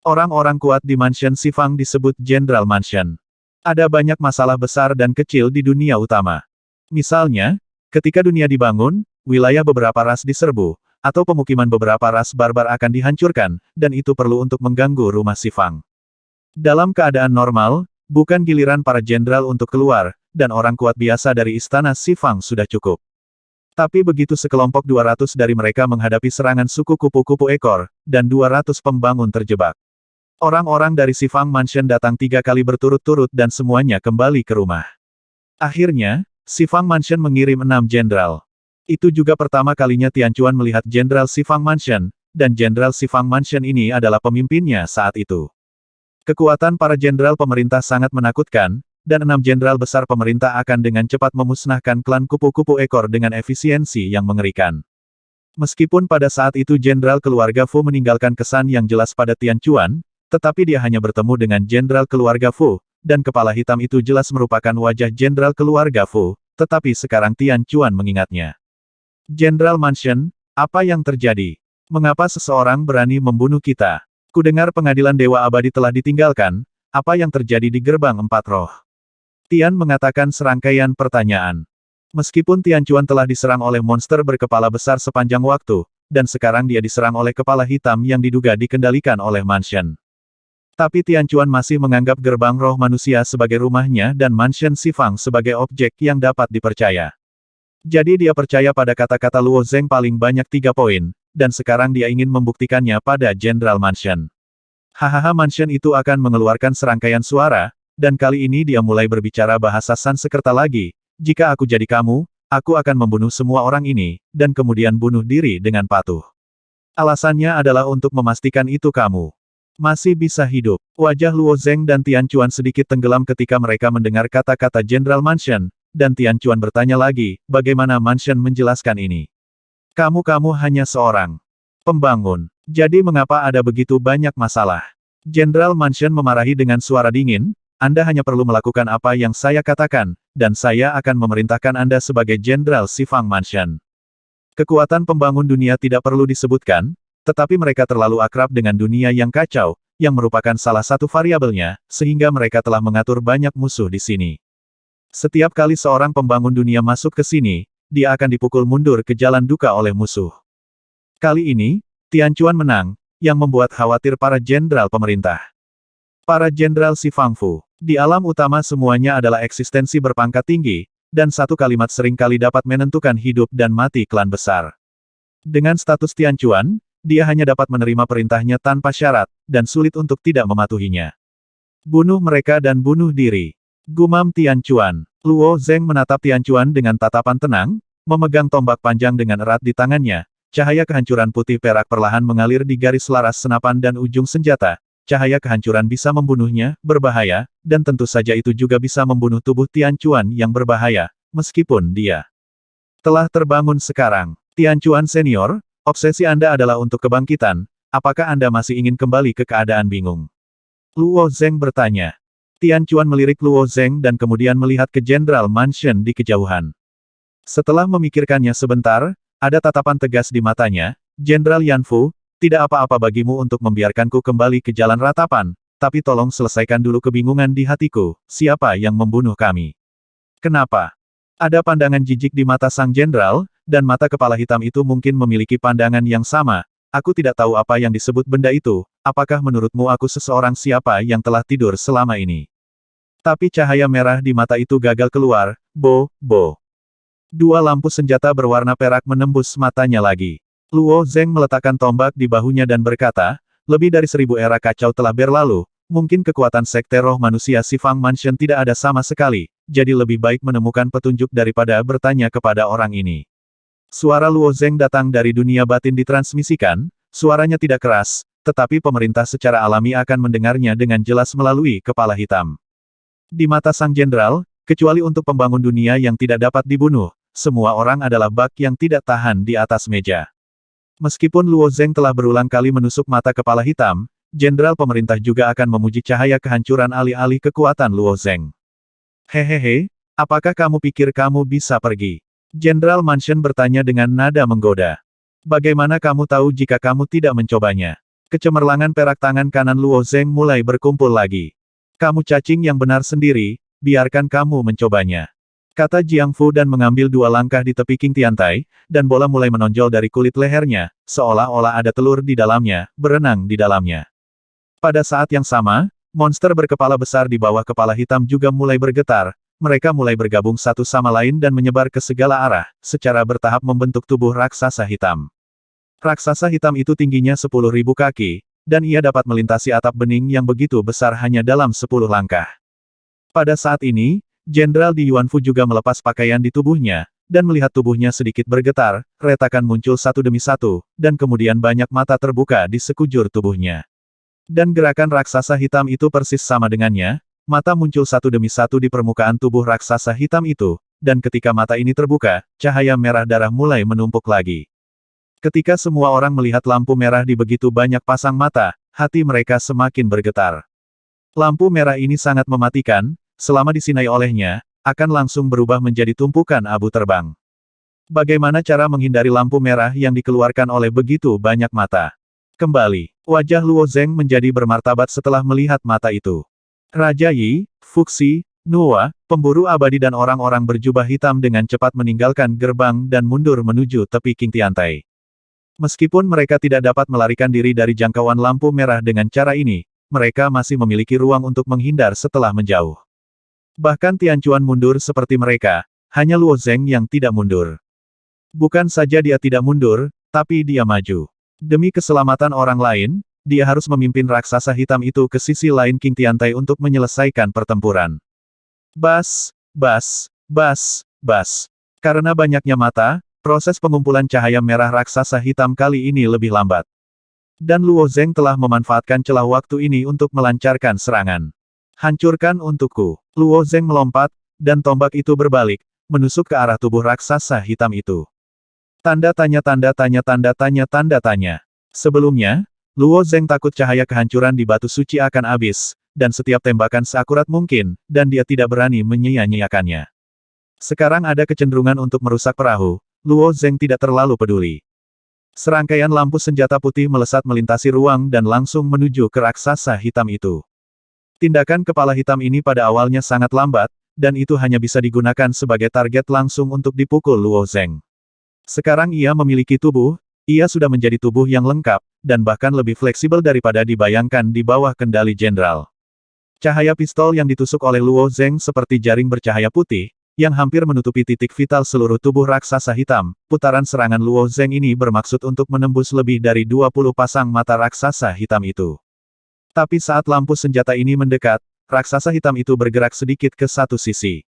Orang-orang kuat di Mansion si Fang disebut Jenderal Mansion. Ada banyak masalah besar dan kecil di dunia utama. Misalnya, ketika dunia dibangun, wilayah beberapa ras diserbu, atau pemukiman beberapa ras barbar akan dihancurkan, dan itu perlu untuk mengganggu rumah si Fang. Dalam keadaan normal, bukan giliran para jenderal untuk keluar, dan orang kuat biasa dari istana si Fang sudah cukup. Tapi begitu sekelompok 200 dari mereka menghadapi serangan suku kupu-kupu ekor, dan 200 pembangun terjebak. Orang-orang dari Sifang Mansion datang 3 kali berturut-turut dan semuanya kembali ke rumah. Akhirnya, Sifang Mansion mengirim 6 jenderal. Itu juga pertama kalinya Tianquan melihat jenderal Sifang Mansion, dan jenderal Sifang Mansion ini adalah pemimpinnya saat itu. Kekuatan para jenderal pemerintah sangat menakutkan, dan 6 jenderal besar pemerintah akan dengan cepat memusnahkan klan kupu-kupu ekor dengan efisiensi yang mengerikan. Meskipun pada saat itu jenderal keluarga Fu meninggalkan kesan yang jelas pada Tianquan, tetapi dia hanya bertemu dengan jenderal keluarga Fu, dan kepala hitam itu jelas merupakan wajah jenderal keluarga Fu, tetapi sekarang Tianquan mengingatnya. Jenderal Mansion, apa yang terjadi? Mengapa seseorang berani membunuh kita? Kudengar pengadilan Dewa Abadi telah ditinggalkan, apa yang terjadi di gerbang 4 roh? Tian mengatakan serangkaian pertanyaan. Meskipun Tianquan telah diserang oleh monster berkepala besar sepanjang waktu, dan sekarang dia diserang oleh kepala hitam yang diduga dikendalikan oleh Mansion. Tapi Tianquan masih menganggap gerbang roh manusia sebagai rumahnya dan Mansion Sifang sebagai objek yang dapat dipercaya. Jadi dia percaya pada kata-kata Luo Zeng paling banyak 3 poin, dan sekarang dia ingin membuktikannya pada Jenderal Mansion. Hahaha, Mansion itu akan mengeluarkan serangkaian suara, dan kali ini dia mulai berbicara bahasa Sanskerta lagi. Jika aku jadi kamu, aku akan membunuh semua orang ini, dan kemudian bunuh diri dengan patuh. Alasannya adalah untuk memastikan itu kamu masih bisa hidup. Wajah Luo Zeng dan Tianquan sedikit tenggelam ketika mereka mendengar kata-kata Jenderal Mansion, dan Tianquan bertanya lagi, bagaimana Mansion menjelaskan ini? Kamu hanya seorang pembangun. Jadi mengapa ada begitu banyak masalah? Jenderal Mansion memarahi dengan suara dingin, Anda hanya perlu melakukan apa yang saya katakan, dan saya akan memerintahkan Anda sebagai Jenderal Sifang Mansion. Kekuatan pembangun dunia tidak perlu disebutkan, tetapi mereka terlalu akrab dengan dunia yang kacau, yang merupakan salah satu variabelnya, sehingga mereka telah mengatur banyak musuh di sini. Setiap kali seorang pembangun dunia masuk ke sini, dia akan dipukul mundur ke jalan duka oleh musuh. Kali ini, Tianquan menang, yang membuat khawatir para jenderal pemerintah. Para jenderal Sifang Fu. Di alam utama semuanya adalah eksistensi berpangkat tinggi, dan satu kalimat sering kali dapat menentukan hidup dan mati klan besar. Dengan status Tianquan, dia hanya dapat menerima perintahnya tanpa syarat, dan sulit untuk tidak mematuhinya. Bunuh mereka dan bunuh diri. Gumam Tianquan. Luo Zeng menatap Tianquan dengan tatapan tenang, memegang tombak panjang dengan erat di tangannya. Cahaya kehancuran putih perak perlahan mengalir di garis laras senapan dan ujung senjata. Cahaya kehancuran bisa membunuhnya, berbahaya, dan tentu saja itu juga bisa membunuh tubuh Tianquan yang berbahaya, meskipun dia telah terbangun sekarang. Tianquan Senior, obsesi Anda adalah untuk kebangkitan, apakah Anda masih ingin kembali ke keadaan bingung? Luo Zeng bertanya. Tianquan melirik Luo Zeng dan kemudian melihat ke Jenderal Mansion di kejauhan. Setelah memikirkannya sebentar, ada tatapan tegas di matanya, Jenderal Yanfu, tidak apa-apa bagimu untuk membiarkanku kembali ke jalan ratapan, tapi tolong selesaikan dulu kebingungan di hatiku, siapa yang membunuh kami? Kenapa? Ada pandangan jijik di mata sang jenderal, dan mata kepala hitam itu mungkin memiliki pandangan yang sama. Aku tidak tahu apa yang disebut benda itu, apakah menurutmu aku seseorang siapa yang telah tidur selama ini? Tapi cahaya merah di mata itu gagal keluar, Bo. Dua lampu senjata berwarna perak menembus matanya lagi. Luo Zeng meletakkan tombak di bahunya dan berkata, lebih dari 1000 era kacau telah berlalu, mungkin kekuatan sekte roh manusia Sifang Mansion tidak ada sama sekali, jadi lebih baik menemukan petunjuk daripada bertanya kepada orang ini. Suara Luo Zeng datang dari dunia batin ditransmisikan, suaranya tidak keras, tetapi pemerintah secara alami akan mendengarnya dengan jelas melalui kepala hitam. Di mata sang jenderal, kecuali untuk pembangun dunia yang tidak dapat dibunuh, semua orang adalah bak yang tidak tahan di atas meja. Meskipun Luo Zeng telah berulang kali menusuk mata kepala hitam, jenderal pemerintah juga akan memuji cahaya kehancuran alih-alih kekuatan Luo Zeng. Hehehe, apakah kamu pikir kamu bisa pergi? Jenderal Mansion bertanya dengan nada menggoda. Bagaimana kamu tahu jika kamu tidak mencobanya? Kecemerlangan perak tangan kanan Luo Zeng mulai berkumpul lagi. Kamu cacing yang benar sendiri, biarkan kamu mencobanya. Kata Jiang Fu dan mengambil 2 langkah di tepi King Tiantai, dan bola mulai menonjol dari kulit lehernya, seolah-olah ada telur di dalamnya, berenang di dalamnya. Pada saat yang sama, monster berkepala besar di bawah kepala hitam juga mulai bergetar, mereka mulai bergabung satu sama lain dan menyebar ke segala arah, secara bertahap membentuk tubuh raksasa hitam. Raksasa hitam itu tingginya 10.000 kaki, dan ia dapat melintasi atap bening yang begitu besar hanya dalam 10 langkah. Pada saat ini, Jenderal Di Yuanfu juga melepas pakaian di tubuhnya, dan melihat tubuhnya sedikit bergetar, retakan muncul satu demi satu, dan kemudian banyak mata terbuka di sekujur tubuhnya. Dan gerakan raksasa hitam itu persis sama dengannya, mata muncul satu demi satu di permukaan tubuh raksasa hitam itu, dan ketika mata ini terbuka, cahaya merah darah mulai menumpuk lagi. Ketika semua orang melihat lampu merah di begitu banyak pasang mata, hati mereka semakin bergetar. Lampu merah ini sangat mematikan, selama disinai olehnya, akan langsung berubah menjadi tumpukan abu terbang. Bagaimana cara menghindari lampu merah yang dikeluarkan oleh begitu banyak mata? Kembali, wajah Luo Zeng menjadi bermartabat setelah melihat mata itu. Raja Yi, Fuxi, Nuwa, pemburu abadi dan orang-orang berjubah hitam dengan cepat meninggalkan gerbang dan mundur menuju tepi King Tiantai. Meskipun mereka tidak dapat melarikan diri dari jangkauan lampu merah dengan cara ini, mereka masih memiliki ruang untuk menghindar setelah menjauh. Bahkan Tianchuan mundur seperti mereka, hanya Luo Zeng yang tidak mundur. Bukan saja dia tidak mundur, tapi dia maju. Demi keselamatan orang lain, dia harus memimpin raksasa hitam itu ke sisi lain King Tiantai untuk menyelesaikan pertempuran. Bas, bas, bas, bas. Karena banyaknya mata, proses pengumpulan cahaya merah raksasa hitam kali ini lebih lambat. Dan Luo Zeng telah memanfaatkan celah waktu ini untuk melancarkan serangan. Hancurkan untukku. Luo Zeng melompat, dan tombak itu berbalik, menusuk ke arah tubuh raksasa hitam itu. Tanda tanya tanda tanya tanda tanya tanda tanya. Sebelumnya, Luo Zeng takut cahaya kehancuran di batu suci akan habis, dan setiap tembakan seakurat mungkin, dan dia tidak berani menyia-nyiakannya. Sekarang ada kecenderungan untuk merusak perahu, Luo Zeng tidak terlalu peduli. Serangkaian lampu senjata putih melesat melintasi ruang dan langsung menuju ke raksasa hitam itu. Tindakan kepala hitam ini pada awalnya sangat lambat, dan itu hanya bisa digunakan sebagai target langsung untuk dipukul Luo Zeng. Sekarang ia memiliki tubuh, ia sudah menjadi tubuh yang lengkap, dan bahkan lebih fleksibel daripada dibayangkan di bawah kendali jenderal. Cahaya pistol yang ditusuk oleh Luo Zeng seperti jaring bercahaya putih, yang hampir menutupi titik vital seluruh tubuh raksasa hitam. Putaran serangan Luo Zeng ini bermaksud untuk menembus lebih dari 20 pasang mata raksasa hitam itu. Tapi saat lampu senjata ini mendekat, raksasa hitam itu bergerak sedikit ke satu sisi.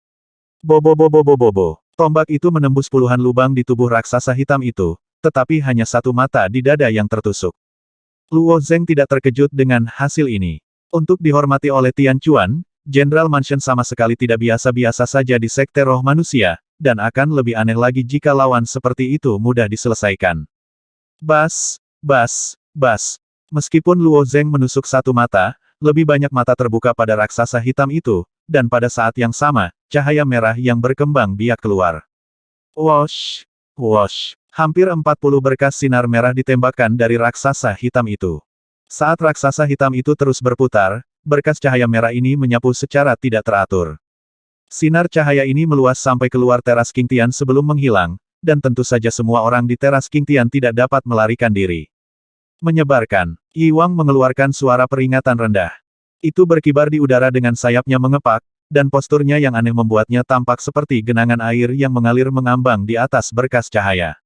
Bobo. Tombak itu menembus puluhan lubang di tubuh raksasa hitam itu, tetapi hanya satu mata di dada yang tertusuk. Luo Zeng tidak terkejut dengan hasil ini. Untuk dihormati oleh Tianchuan, Jenderal Mansion sama sekali tidak biasa-biasa saja di sekte roh manusia, dan akan lebih aneh lagi jika lawan seperti itu mudah diselesaikan. Bas. Meskipun Luo Zeng menusuk satu mata, lebih banyak mata terbuka pada raksasa hitam itu, dan pada saat yang sama, cahaya merah yang berkembang biak keluar. Wosh. Hampir 40 berkas sinar merah ditembakkan dari raksasa hitam itu. Saat raksasa hitam itu terus berputar, berkas cahaya merah ini menyapu secara tidak teratur. Sinar cahaya ini meluas sampai keluar teras King Tian sebelum menghilang, dan tentu saja semua orang di teras King Tian tidak dapat melarikan diri. Menyebarkan. Yi Wang mengeluarkan suara peringatan rendah. Itu berkibar di udara dengan sayapnya mengepak, dan posturnya yang aneh membuatnya tampak seperti genangan air yang mengalir mengambang di atas berkas cahaya.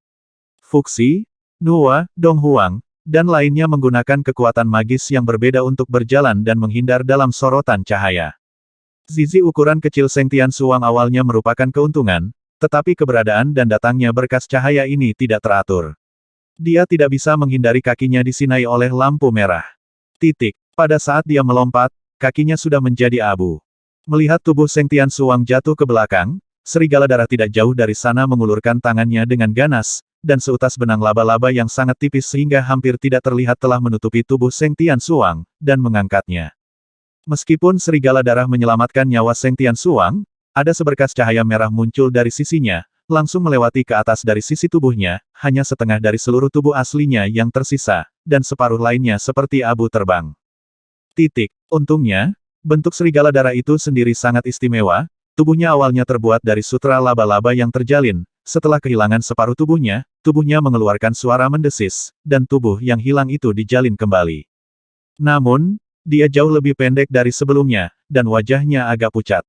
Fuxi, Nuwa, Dong Huang, dan lainnya menggunakan kekuatan magis yang berbeda untuk berjalan dan menghindar dalam sorotan cahaya. Zizi ukuran kecil Seng Tian Suang awalnya merupakan keuntungan, tetapi keberadaan dan datangnya berkas cahaya ini tidak teratur. Dia tidak bisa menghindari kakinya disinai oleh lampu merah. Pada saat dia melompat, kakinya sudah menjadi abu. Melihat tubuh Seng Tian Suang jatuh ke belakang, serigala darah tidak jauh dari sana mengulurkan tangannya dengan ganas, dan seutas benang laba-laba yang sangat tipis sehingga hampir tidak terlihat telah menutupi tubuh Seng Tian Suang, dan mengangkatnya. Meskipun serigala darah menyelamatkan nyawa Seng Tian Suang, ada seberkas cahaya merah muncul dari sisinya, langsung melewati ke atas dari sisi tubuhnya, hanya setengah dari seluruh tubuh aslinya yang tersisa, dan separuh lainnya seperti abu terbang. Untungnya, bentuk serigala darah itu sendiri sangat istimewa, tubuhnya awalnya terbuat dari sutra laba-laba yang terjalin, setelah kehilangan separuh tubuhnya mengeluarkan suara mendesis, dan tubuh yang hilang itu dijalin kembali. Namun, dia jauh lebih pendek dari sebelumnya, dan wajahnya agak pucat.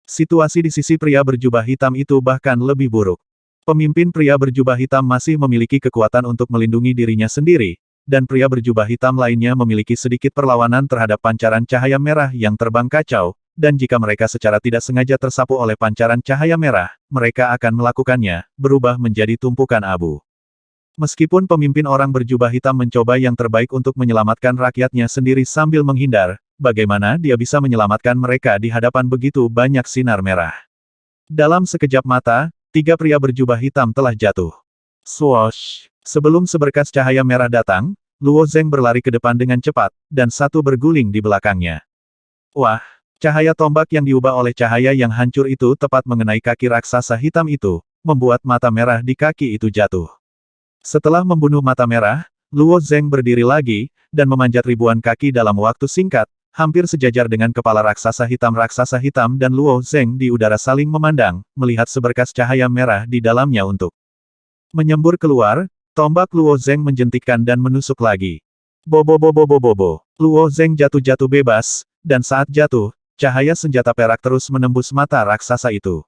Situasi di sisi pria berjubah hitam itu bahkan lebih buruk. Pemimpin pria berjubah hitam masih memiliki kekuatan untuk melindungi dirinya sendiri, dan pria berjubah hitam lainnya memiliki sedikit perlawanan terhadap pancaran cahaya merah yang terbang kacau, dan jika mereka secara tidak sengaja tersapu oleh pancaran cahaya merah, mereka akan melakukannya, berubah menjadi tumpukan abu. Meskipun pemimpin orang berjubah hitam mencoba yang terbaik untuk menyelamatkan rakyatnya sendiri sambil menghindar, bagaimana dia bisa menyelamatkan mereka di hadapan begitu banyak sinar merah? Dalam sekejap mata, 3 pria berjubah hitam telah jatuh. Swoosh! Sebelum seberkas cahaya merah datang, Luo Zeng berlari ke depan dengan cepat, dan satu berguling di belakangnya. Wah! Cahaya tombak yang diubah oleh cahaya yang hancur itu tepat mengenai kaki raksasa hitam itu, membuat mata merah di kaki itu jatuh. Setelah membunuh mata merah, Luo Zeng berdiri lagi, dan memanjat ribuan kaki dalam waktu singkat, hampir sejajar dengan kepala raksasa hitam dan Luo Zeng di udara saling memandang, melihat seberkas cahaya merah di dalamnya untuk menyembur keluar, tombak Luo Zeng menjentikkan dan menusuk lagi. Bobo. Luo Zeng jatuh-jatuh bebas, dan saat jatuh, cahaya senjata perak terus menembus mata raksasa itu.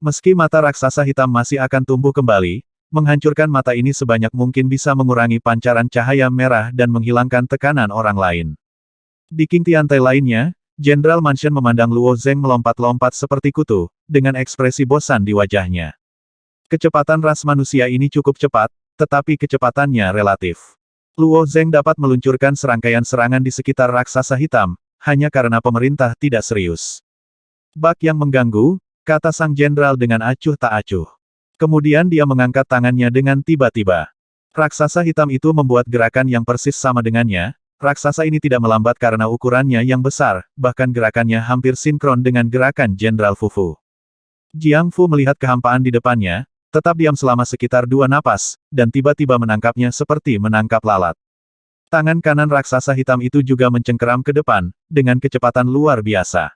Meski mata raksasa hitam masih akan tumbuh kembali, menghancurkan mata ini sebanyak mungkin bisa mengurangi pancaran cahaya merah dan menghilangkan tekanan orang lain. Di King Tiantai lainnya, Jenderal Mansion memandang Luo Zeng melompat-lompat seperti kutu, dengan ekspresi bosan di wajahnya. Kecepatan ras manusia ini cukup cepat, tetapi kecepatannya relatif. Luo Zeng dapat meluncurkan serangkaian serangan di sekitar raksasa hitam, hanya karena pemerintah tidak serius. Bak yang mengganggu, kata sang jenderal dengan acuh tak acuh. Kemudian dia mengangkat tangannya dengan tiba-tiba. Raksasa hitam itu membuat gerakan yang persis sama dengannya. Raksasa ini tidak melambat karena ukurannya yang besar, bahkan gerakannya hampir sinkron dengan gerakan Jenderal Fufu. Jiang Fu melihat kehampaan di depannya, tetap diam selama sekitar 2 napas, dan tiba-tiba menangkapnya seperti menangkap lalat. Tangan kanan raksasa hitam itu juga mencengkeram ke depan, dengan kecepatan luar biasa.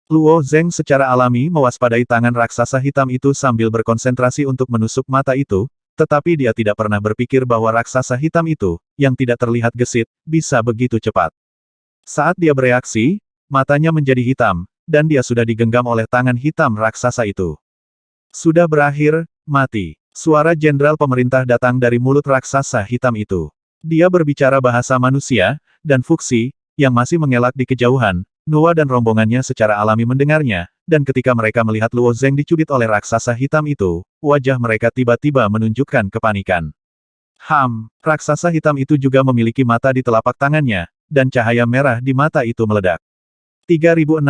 Luo Zeng secara alami mewaspadai tangan raksasa hitam itu sambil berkonsentrasi untuk menusuk mata itu, tetapi dia tidak pernah berpikir bahwa raksasa hitam itu, yang tidak terlihat gesit, bisa begitu cepat. Saat dia bereaksi, matanya menjadi hitam, dan dia sudah digenggam oleh tangan hitam raksasa itu. Sudah berakhir, mati. Suara jenderal pemerintah datang dari mulut raksasa hitam itu. Dia berbicara bahasa manusia, dan Fuxi, yang masih mengelak di kejauhan, Nuwa dan rombongannya secara alami mendengarnya, dan ketika mereka melihat Luo Zeng dicubit oleh raksasa hitam itu, wajah mereka tiba-tiba menunjukkan kepanikan. Raksasa hitam itu juga memiliki mata di telapak tangannya, dan cahaya merah di mata itu meledak. 3610